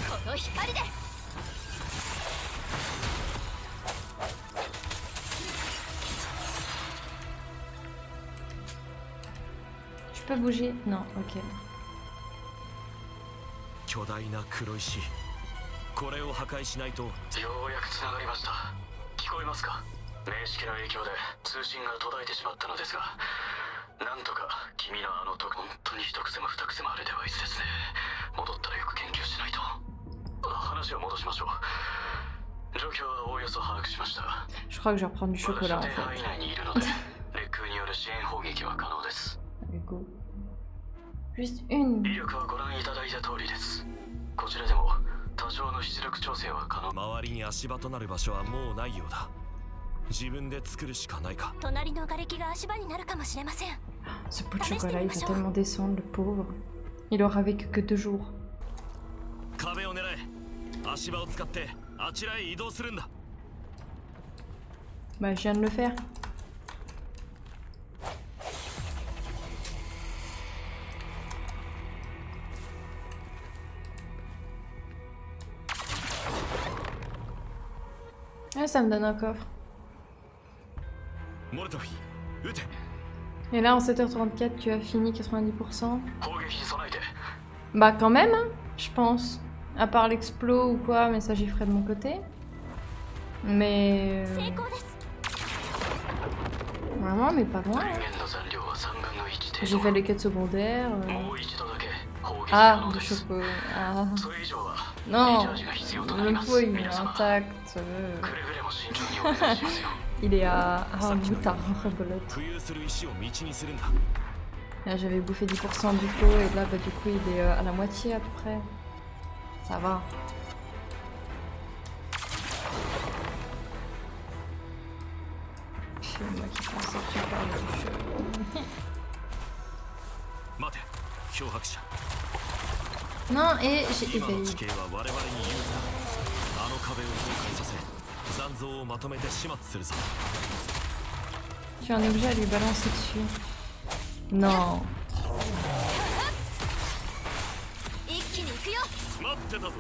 D: この光で。
A: Je peux bouger? Non, ok.
B: 巨大な黒石。これを破壊しないと。
E: ようやくつながりました。聞こえますか？名式の影響で通信が途絶えてしまったのですが、なんとか君のあの時本当に一癖も二癖もあるデバイスですね。戻ったらよく研究しないと。話を戻しましょう。状況はおおよそ把握しました。
A: Je crois que je vais reprendre du
E: 私
A: chocolat
E: の
A: en
E: 手範
A: fait.
E: 囲内にいるので、烈空による支援砲撃は可能です。
A: Allez, go. Juste une.
E: 威力はご覧いただいた通りです。こちらでも多少の出力調整は可能。
B: 周りに足場となる場所はもうないようだ。自分で作るしかないか。
D: 隣の瓦礫が足場になるかもしれません。
A: Ce pot de chocolat, il va tellement descendre, le pauvre. Il aura vécu que 2 jours.
B: 壁を狙え。足場を使ってあちらへ移動するんだ。
A: Bah, je viens de le faire. Ah, ça me donne un coffre.
B: モルトフィ、撃て。
A: Et là, en 7h34, tu as fini 90%.
E: 砲撃に備えて。
A: Bah, quand même, hein, je pense. À part l'explo ou quoi, mais ça, j'y ferai de mon côté. Mais.
D: 成功です。
A: Vraiment, mais pas loin.
E: 電
A: hein.
E: 源の残量は3分の1
A: J'ai
E: 程
A: fait
E: 度。
A: les quêtes secondaires.
E: もう一度だけ砲撃可
A: Ah,
E: 能
A: le
E: です。
A: chocolat. Ah.
E: それ以上はリチ
A: Non,
E: ャージが必要となり
A: le
E: ます。
A: pot il est
E: 皆様、
A: intact.
E: くれぐれも慎重にお願いしますよ。
A: Il est à un
B: さっきの
A: bout
B: ように
A: rebelote.
B: 浮遊する石を道にするんだ。
A: Là j'avais bouffé 10% du pot et là bah du coup il est à la moitié à peu près. Ça va. C'est moi qui pensais que tu parlais du jeu.
B: 待て、漂白者。
A: Non, et j'ai
B: 今の
A: éveillé.
B: 地形は我々に有利だ。あの壁を崩壊させ、残像をまとめて始末するぞ。
A: J'ai un objet à lui balancer dessus. Non.
D: 一気に行くよ。
B: 待ってたぞ。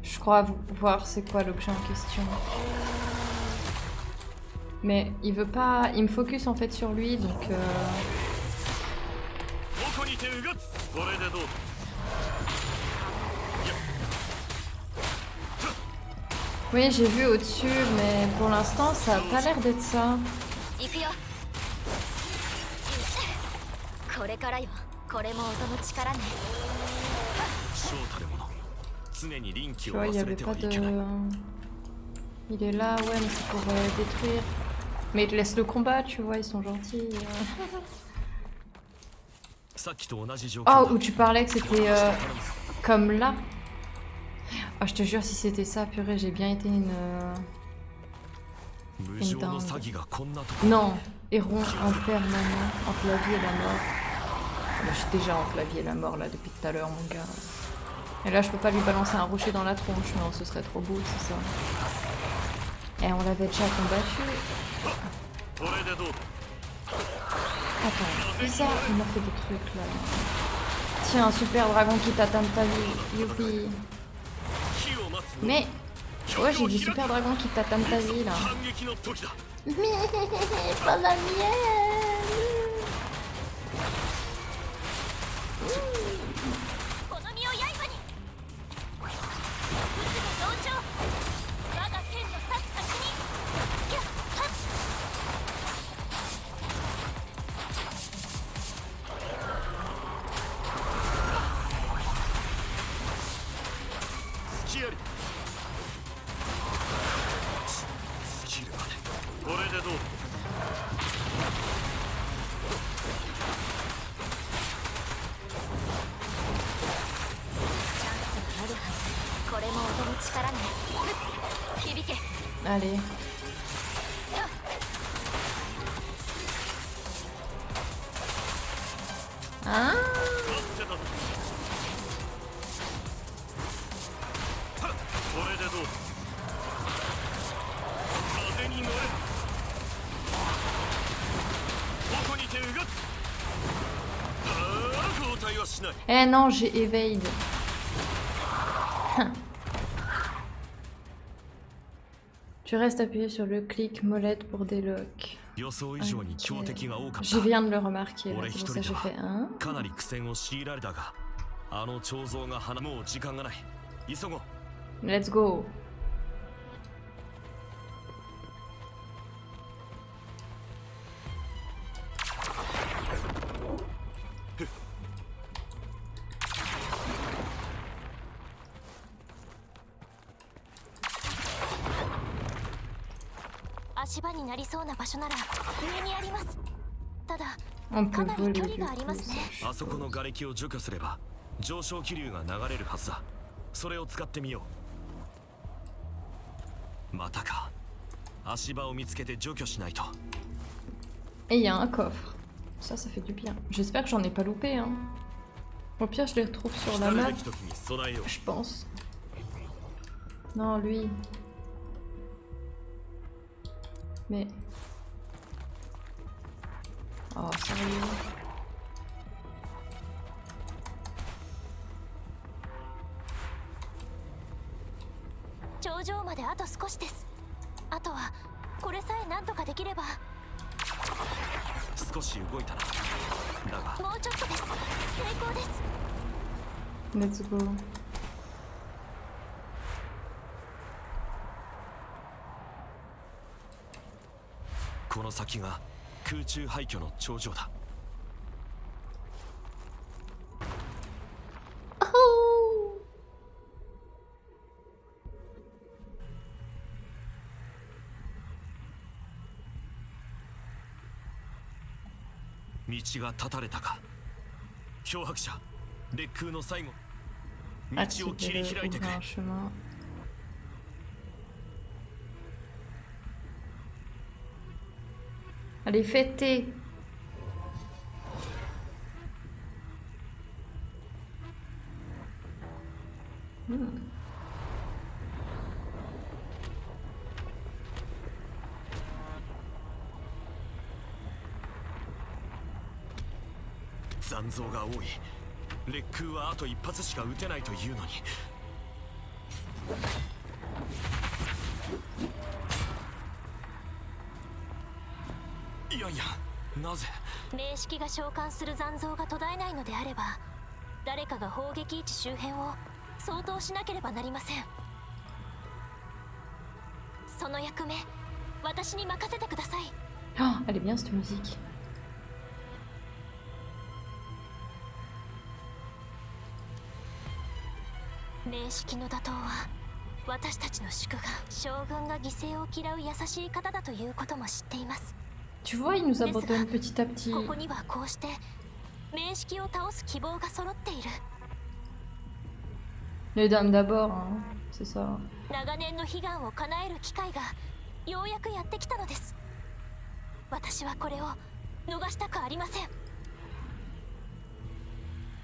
A: Je crois voir c'est quoi l'objet en question. Mais il veut pas... Il me focus en fait sur lui, donc...
B: どこに手うがつ。これでどうだ。
A: Oui, j'ai vu au-dessus, mais pour l'instant, ça a pas l'air d'être ça.
D: 行くよ。これからよ。これも音の力ね。
B: 正たるもの。常に臨機
A: Tu
B: を
A: vois, il y
B: 忘
A: avait
B: れて
A: pas
B: はいけない。
A: de... Il est là, ouais, mais c'est pour détruire. Mais ils te laissent le combat, tu vois, ils sont gentils.
B: さっきと同じ状況
A: Oh,
B: だ。
A: où tu parlais que c'était comme là. Ah, je te jure, si c'était ça, purée, j'ai bien été une...
B: 無情の詐欺がこんなとこ。
A: Non, héron impermanent entre la vie et la mort. Bah, je suis déjà entre la vie et la mort là depuis tout à l'heure, mon gars. Et là, je peux pas lui balancer un rocher dans la tronche, non, ce serait trop beau, c'est ça. Et on l'avait déjà combattu.
B: これでどうだ。
A: Attends, ça, il m'a fait des trucs là. Tiens, un super dragon qui t'atteint ta vie, youpi.
B: 火を待つ。
A: Mais, ouais, j'ai du super dragon qui t'atteint ta vie là.
B: 反撃の時だ。
A: Pas la mienne.
D: この身を刃に。渦の同調。我が剣の刺す先に。やっはっ。
B: 隙あり。スキルまで。これでどうだ。
D: チャンスがあるはず。これも音の力ね。響け。
A: Allez. Ah,
B: 待ってたぞ。はっ、これでどうだ。風に乗れ。ここに手うがつ。ああ、交代はしない。
A: eh non, j'ai évade. Tu restes appuyé sur le clic molette pour des locks.
B: 予想以上に強敵が多かった。
A: Je viens de le remarquer, là,
B: Ouais,
A: c'est pour ça que j'ai fait un.
B: かなり苦戦を強いられたが、あの彫像が花もう時間がない。急ごう。
A: Let's go.
D: On になりそうな場所なら上にあります。ただ
A: On
D: か
A: peut
D: なり
A: voler
D: 距
A: du
D: 離があります
A: coup,
D: ね。
A: ça.
B: あそこの瓦礫を除去すれば上昇気流が流れるはずだ。それを使ってみよう。またか。足場を見つけて除去しないと。
A: Et il y a un coffre. Ça fait du bien. J'espère que j'en ai pas loupé, hein. Au pire, je les retrouve sur la
B: 来る
A: map,
B: べき時に備えよう。
A: je pense. Non, lui. Mais... Oh, sérieux.
D: 頂上まであと少しです。あとはこれさえ何とかできれば。
B: 少し動いたな。だが
D: もうちょっとです。成功です。
A: Let's go.
B: この先が空中廃墟の頂上だ。
A: Oh
B: 道が断たれたか。漂白者烈空の最後道を切り開いてくれ。
A: Allez, fêtez.
B: « 残像が多い。烈空はあと一発しか撃てないというのに。いやいや、なぜ？
D: 名式が召喚する残像が途絶えないのであれば、誰かが砲撃位置周辺を掃討しなければなりません。その役目、私に任せてください。
A: Oh, elle est bien cette musique.
D: 名式の打倒は私たちの祝賀。将軍が犠牲を嫌う優しい方だということも知っています。
A: Tu vois, il nous abandonne petit à petit.
D: ここにはこうして名式を倒す希望が揃っている。
A: Les dames d'abord, hein. C'est ça.
D: 長年の悲願を叶える機会がようやくやってきたのです。私はこれを逃したくありません。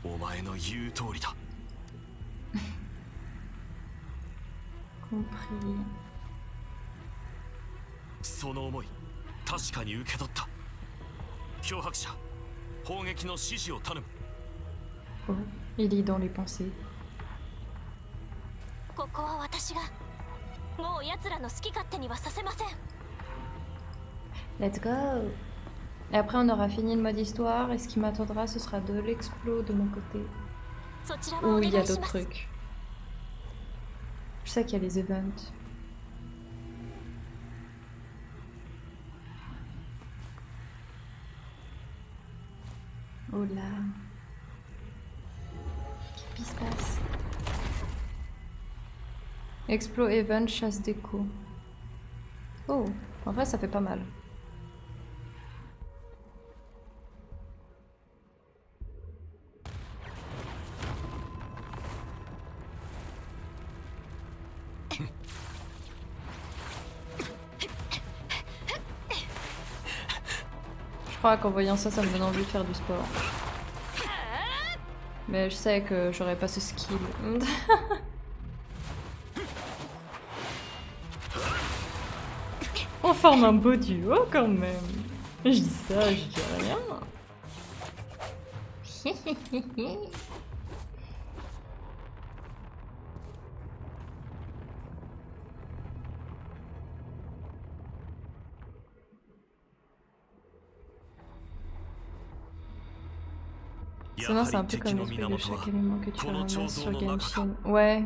B: お前の言う通りだ。
A: Compris.
B: その思い、確かに受け取った。漂白者、砲撃の指示を頼む。
A: Oh, il lit dans les pensées.
D: ここは私が。もう奴らの好き勝手にはさせません。
A: Let's go. Et après, on aura fini le mode histoire. Et ce qui m'attendra, ce sera de l'explo de mon côté.
D: そちらはお
A: Ou
D: 願
A: il y a
D: いし
A: d'autres
D: ます。
A: trucs. Je sais qu'il y a les events. Oh là. Qu'est-ce qui se passe? Explo event, chasse d'écho. Oh, en vrai ça fait pas mal. Je crois qu'en voyant ça, ça me donne envie de faire du sport. Mais je sais que j'aurais pas ce skill. On forme un beau duo quand même. Je dis ça, je dis rien. Sinon, c'est un peu comme l'esprit de chaque élément que tu ramasses sur Genshin. Ouais.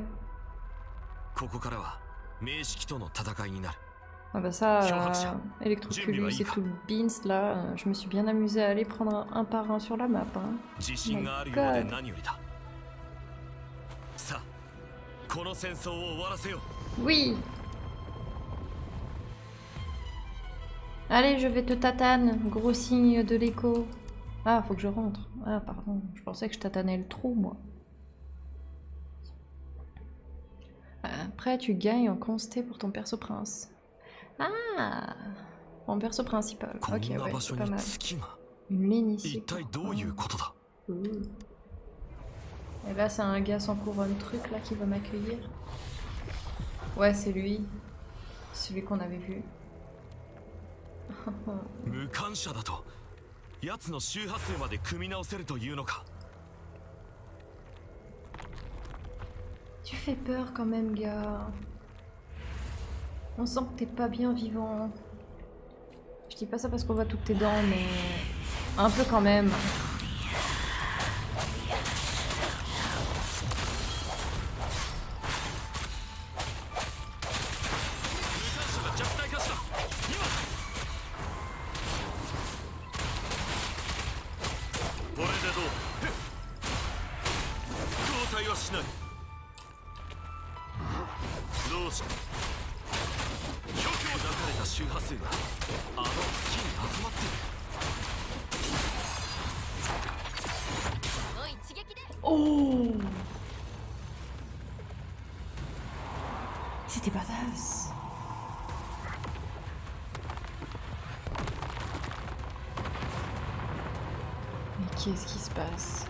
B: ここからは名式との戦いになる。
A: Ah bah ça, Electroculus et tout le beans là, je me suis bien amusée à aller prendre un par un sur la map. Hein.
B: 自信があるようで何よりだ。さあ、この戦争を終わらせよう。
A: Oui. Allez, je vais te tatane, gros signe de l'écho. Ah, faut que je rentre. Ah, pardon, je pensais que je tatanais le trou, moi. Après, tu gagnes en consté pour ton perso prince. Ah, en perso principal. Ok, ouais, c'est pas mal. Une ligne ici.
B: 一体どういうことだ。
A: Et là, c'est un gars sans couronne truc là qui va m'accueillir. Ouais, c'est lui. Celui qu'on avait vu.
B: 無感者だと奴の周波数まで組み直せるというのか。
A: Tu fais peur quand même, gars. On sent que t'es pas bien vivant. Je dis pas ça parce qu'on voit toutes tes dents, mais un peu quand même. Qu'est-ce qui se passe?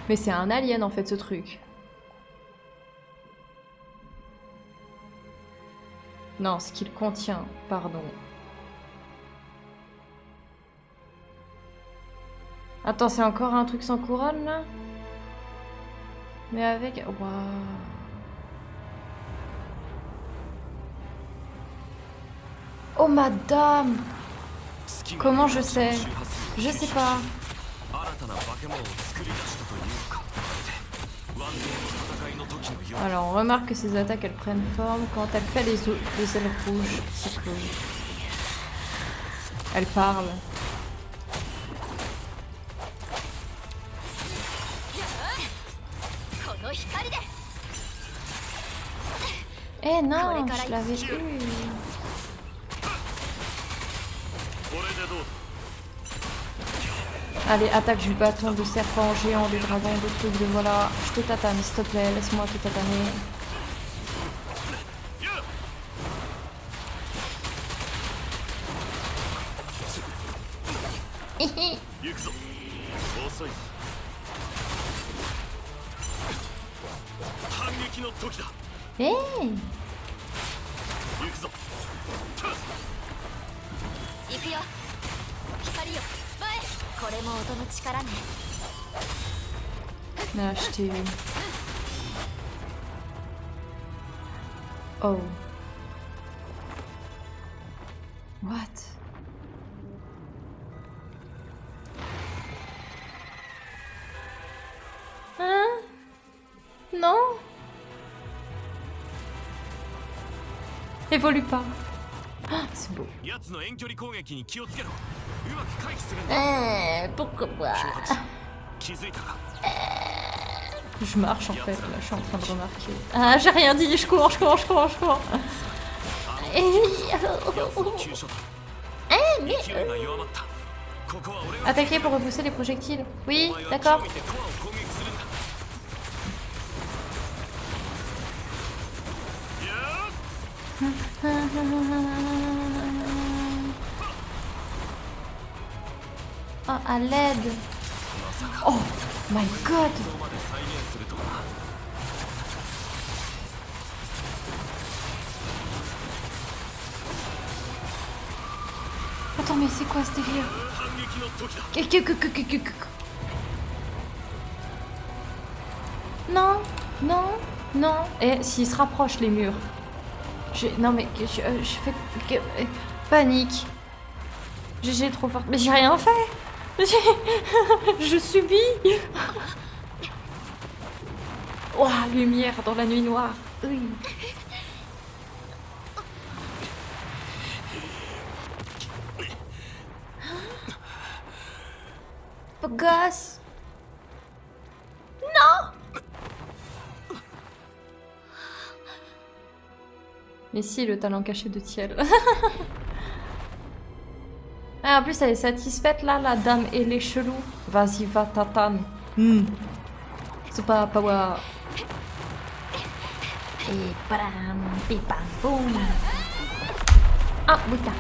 A: Mais c'est un alien en fait ce truc. Non, ce qu'il contient, pardon. Attends, c'est encore un truc sans couronne là? Mais avec... Waouh. Oh madame! Comment je sais? Je sais pas. Alors on remarque que ses attaques elles prennent forme quand elle fait les ailes rouges. C'est cool. Elle parle. Eh non, je l'avais eu. Allez, attaque du bâton de serpent géant, du dragon, de trucs, de voilà. Je te tatane, s'il te plaît, laisse-moi te tataner. Hey!
D: これも音の力ね。
A: Ah, je t'ai eu. Oh. What? Hein? Non? Évolue pas. Ah, c'est beau. Pourquoi pas? Je marche en fait, là je suis en train de remarquer. Ah, j'ai rien dit, je cours. Attaquer pour repousser les projectiles. Oui, d'accord. Oh, à l'aide. Oh my god. Attends, mais c'est quoi ce délire? Non, non, non. Et s'ils se rapprochent les murs. Non mais je fais panique. J'ai trop fort. Mais j'ai rien fait. Je subis. Ouah, lumière dans la nuit noire. Oui. Beau gosse. Non. Mais si, le talent caché de Thiel. Ah, en plus, elle est satisfaite là, la dame et les chelous. Vas-y, va, tatane. C'est pas power. Et bam, bam, boum. Ah, putain.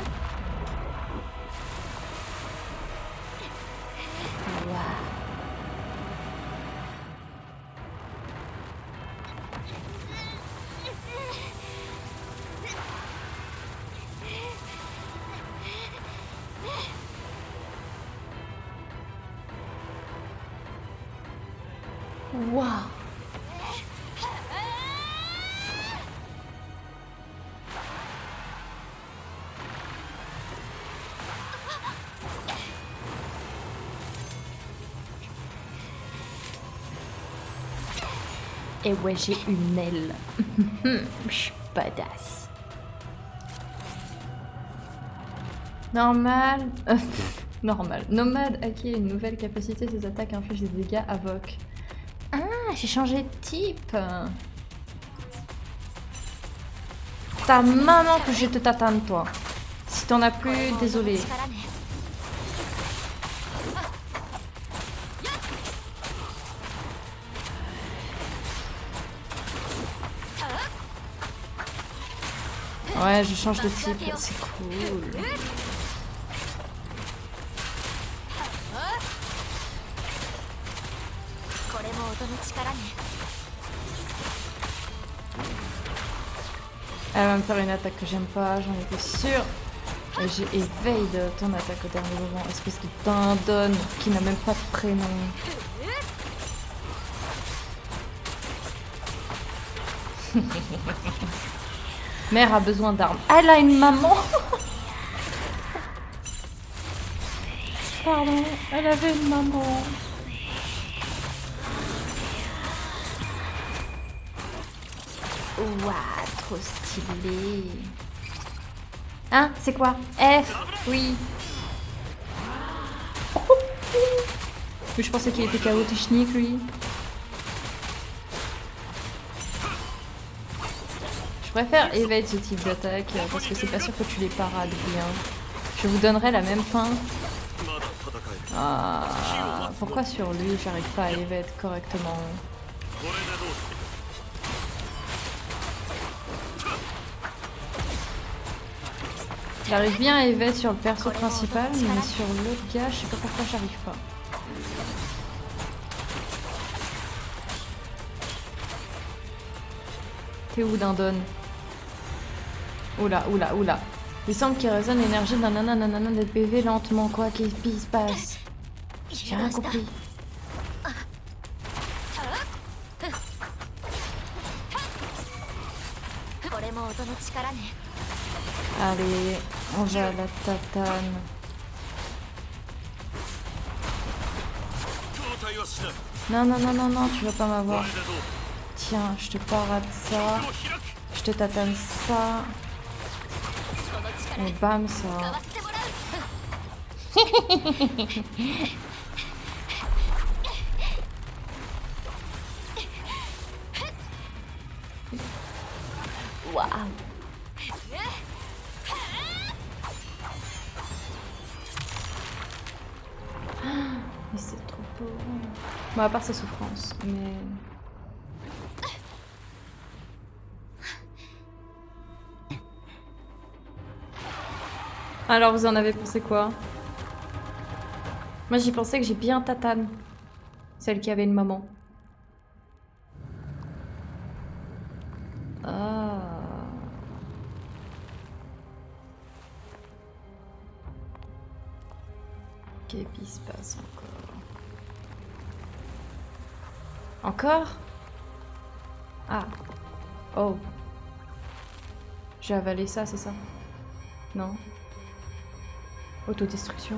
A: Waouh. Et ouais, j'ai une aile. Je suis badass. Normal. Normal. Nomade acquiert une nouvelle capacité, ses attaques infligent des dégâts avoc. Ah, j'ai changé de type. Ta maman que je te tatane, toi. Si t'en as plus, désolé. Ouais, je change de type, c'est cool. Elle va me faire une attaque que j'aime pas, j'en étais sûre. Et j'ai éveillé de ton attaque au dernier moment, espèce de dindonne qui n'a même pas de prénom. Mère a besoin d'armes. Elle a une maman. Pardon, elle avait une maman. Ouah, trop stylé. Hein, c'est quoi? F, oui. Mais je pensais qu'il était KO technique, lui. Je préfère évade ce type d'attaque parce que c'est pas sûr que tu les parades bien. Je vous donnerai la même fin. Ah, pourquoi sur lui j'arrive pas à évade correctement? J'arrive bien à évade sur le perso principal, mais sur l'autre gars, je sais pas pourquoi j'arrive pas. T'es où, Dindon? Oula, oula, oula. Il semble qu'il résonne l'énergie d'un nanana de PV lentement, quoi qu'il se passe. J'ai rien compris. Allez, on va à la tatane. Non, non, non, non, non, tu vas pas m'avoir. Tiens, je te parade ça. Je te tatane ça. Et bam, ça. Waouh. Mais c'est trop beau. Bon, à part sa souffrance, mais... Alors, vous en avez pensé quoi? Moi, j'y pensais que j'ai bien tatane. Celle qui avait une maman. Ah... Qu'est-ce qui se passe encore? Encore? Ah. Oh. J'ai avalé ça, c'est ça? Non. Autodestruction.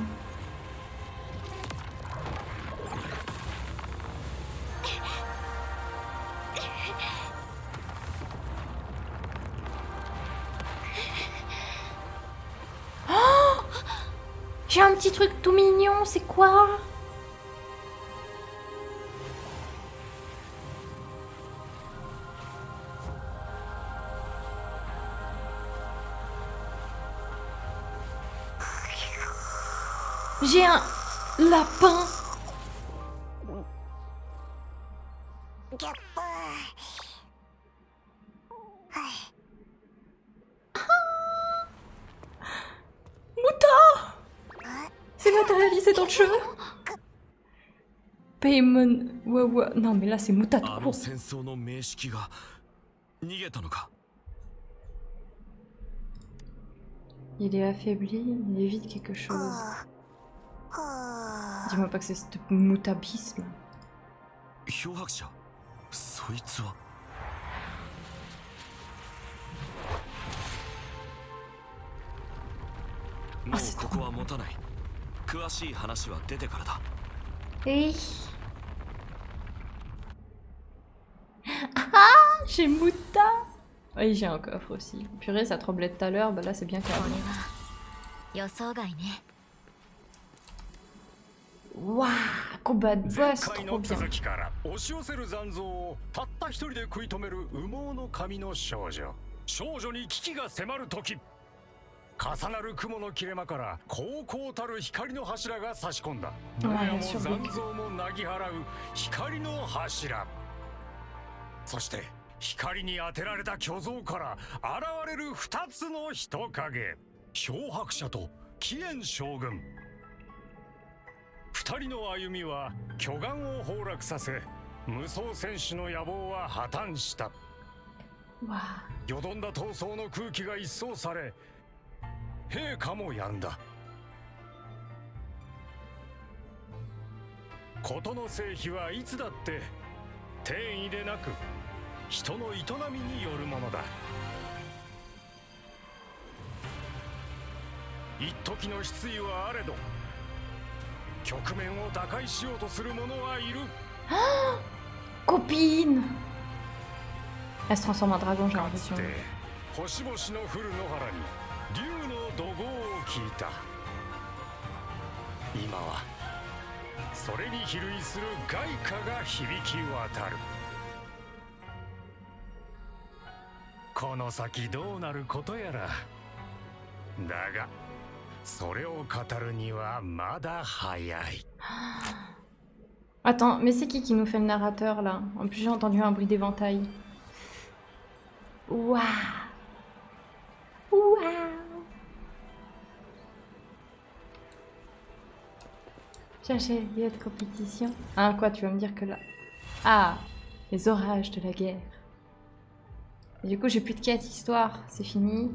A: Oh! J'ai un petit truc tout mignon, c'est quoi? J'ai un lapin. Muta! C'est matérialisé dans le cheveu. Paimon... Ouais. Non mais là c'est Muta de court. Il est affaibli, il évite quelque chose. Dis-moi pas que c'est ce mutabisme. Ah, c'est trop... Hey. Ah, j'ai Muta. Oui, j'ai un coffre aussi. Purée, ça tremblait tout à l'heure, bah là c'est bien calme. Waouh, combat de boss, trop bien.
F: 重なる雲の切れ間から高々たる光の柱が差し込んだ。
A: Ouais,
F: もやも
A: sur
F: 残像もなぎ払う光の柱。そして
G: 光に当てられた巨像から現れる2つの人影、漂白者とキエン将軍。2人の歩みは巨岩を崩落させ、無双戦士の野望は破綻した。よどんだ闘争の空気が一掃され、陛下も病んだ。事の成否はいつだって天意でなく人の営みによるものだ。一時の失意はあれど、局面を打開しようとする者はいる。
A: Copine! Elle se transforme en dragon, j'ai
G: かつ
A: l'impression.
G: て星々の降る野原に竜の怒号を聞いた。今はそれに比類する外貨が響き渡る。この先どうなることやら。だがそれを語るにはまだ早い。
A: Attends, mais c'est qui nous fait le narrateur là? En plus j'ai entendu un bruit d'éventail. Waouh! Waouh! Chercher les de compétition. Ah quoi, tu vas me dire que là... Ah! Les orages de la guerre. Et du coup j'ai plus de quête histoire, c'est fini.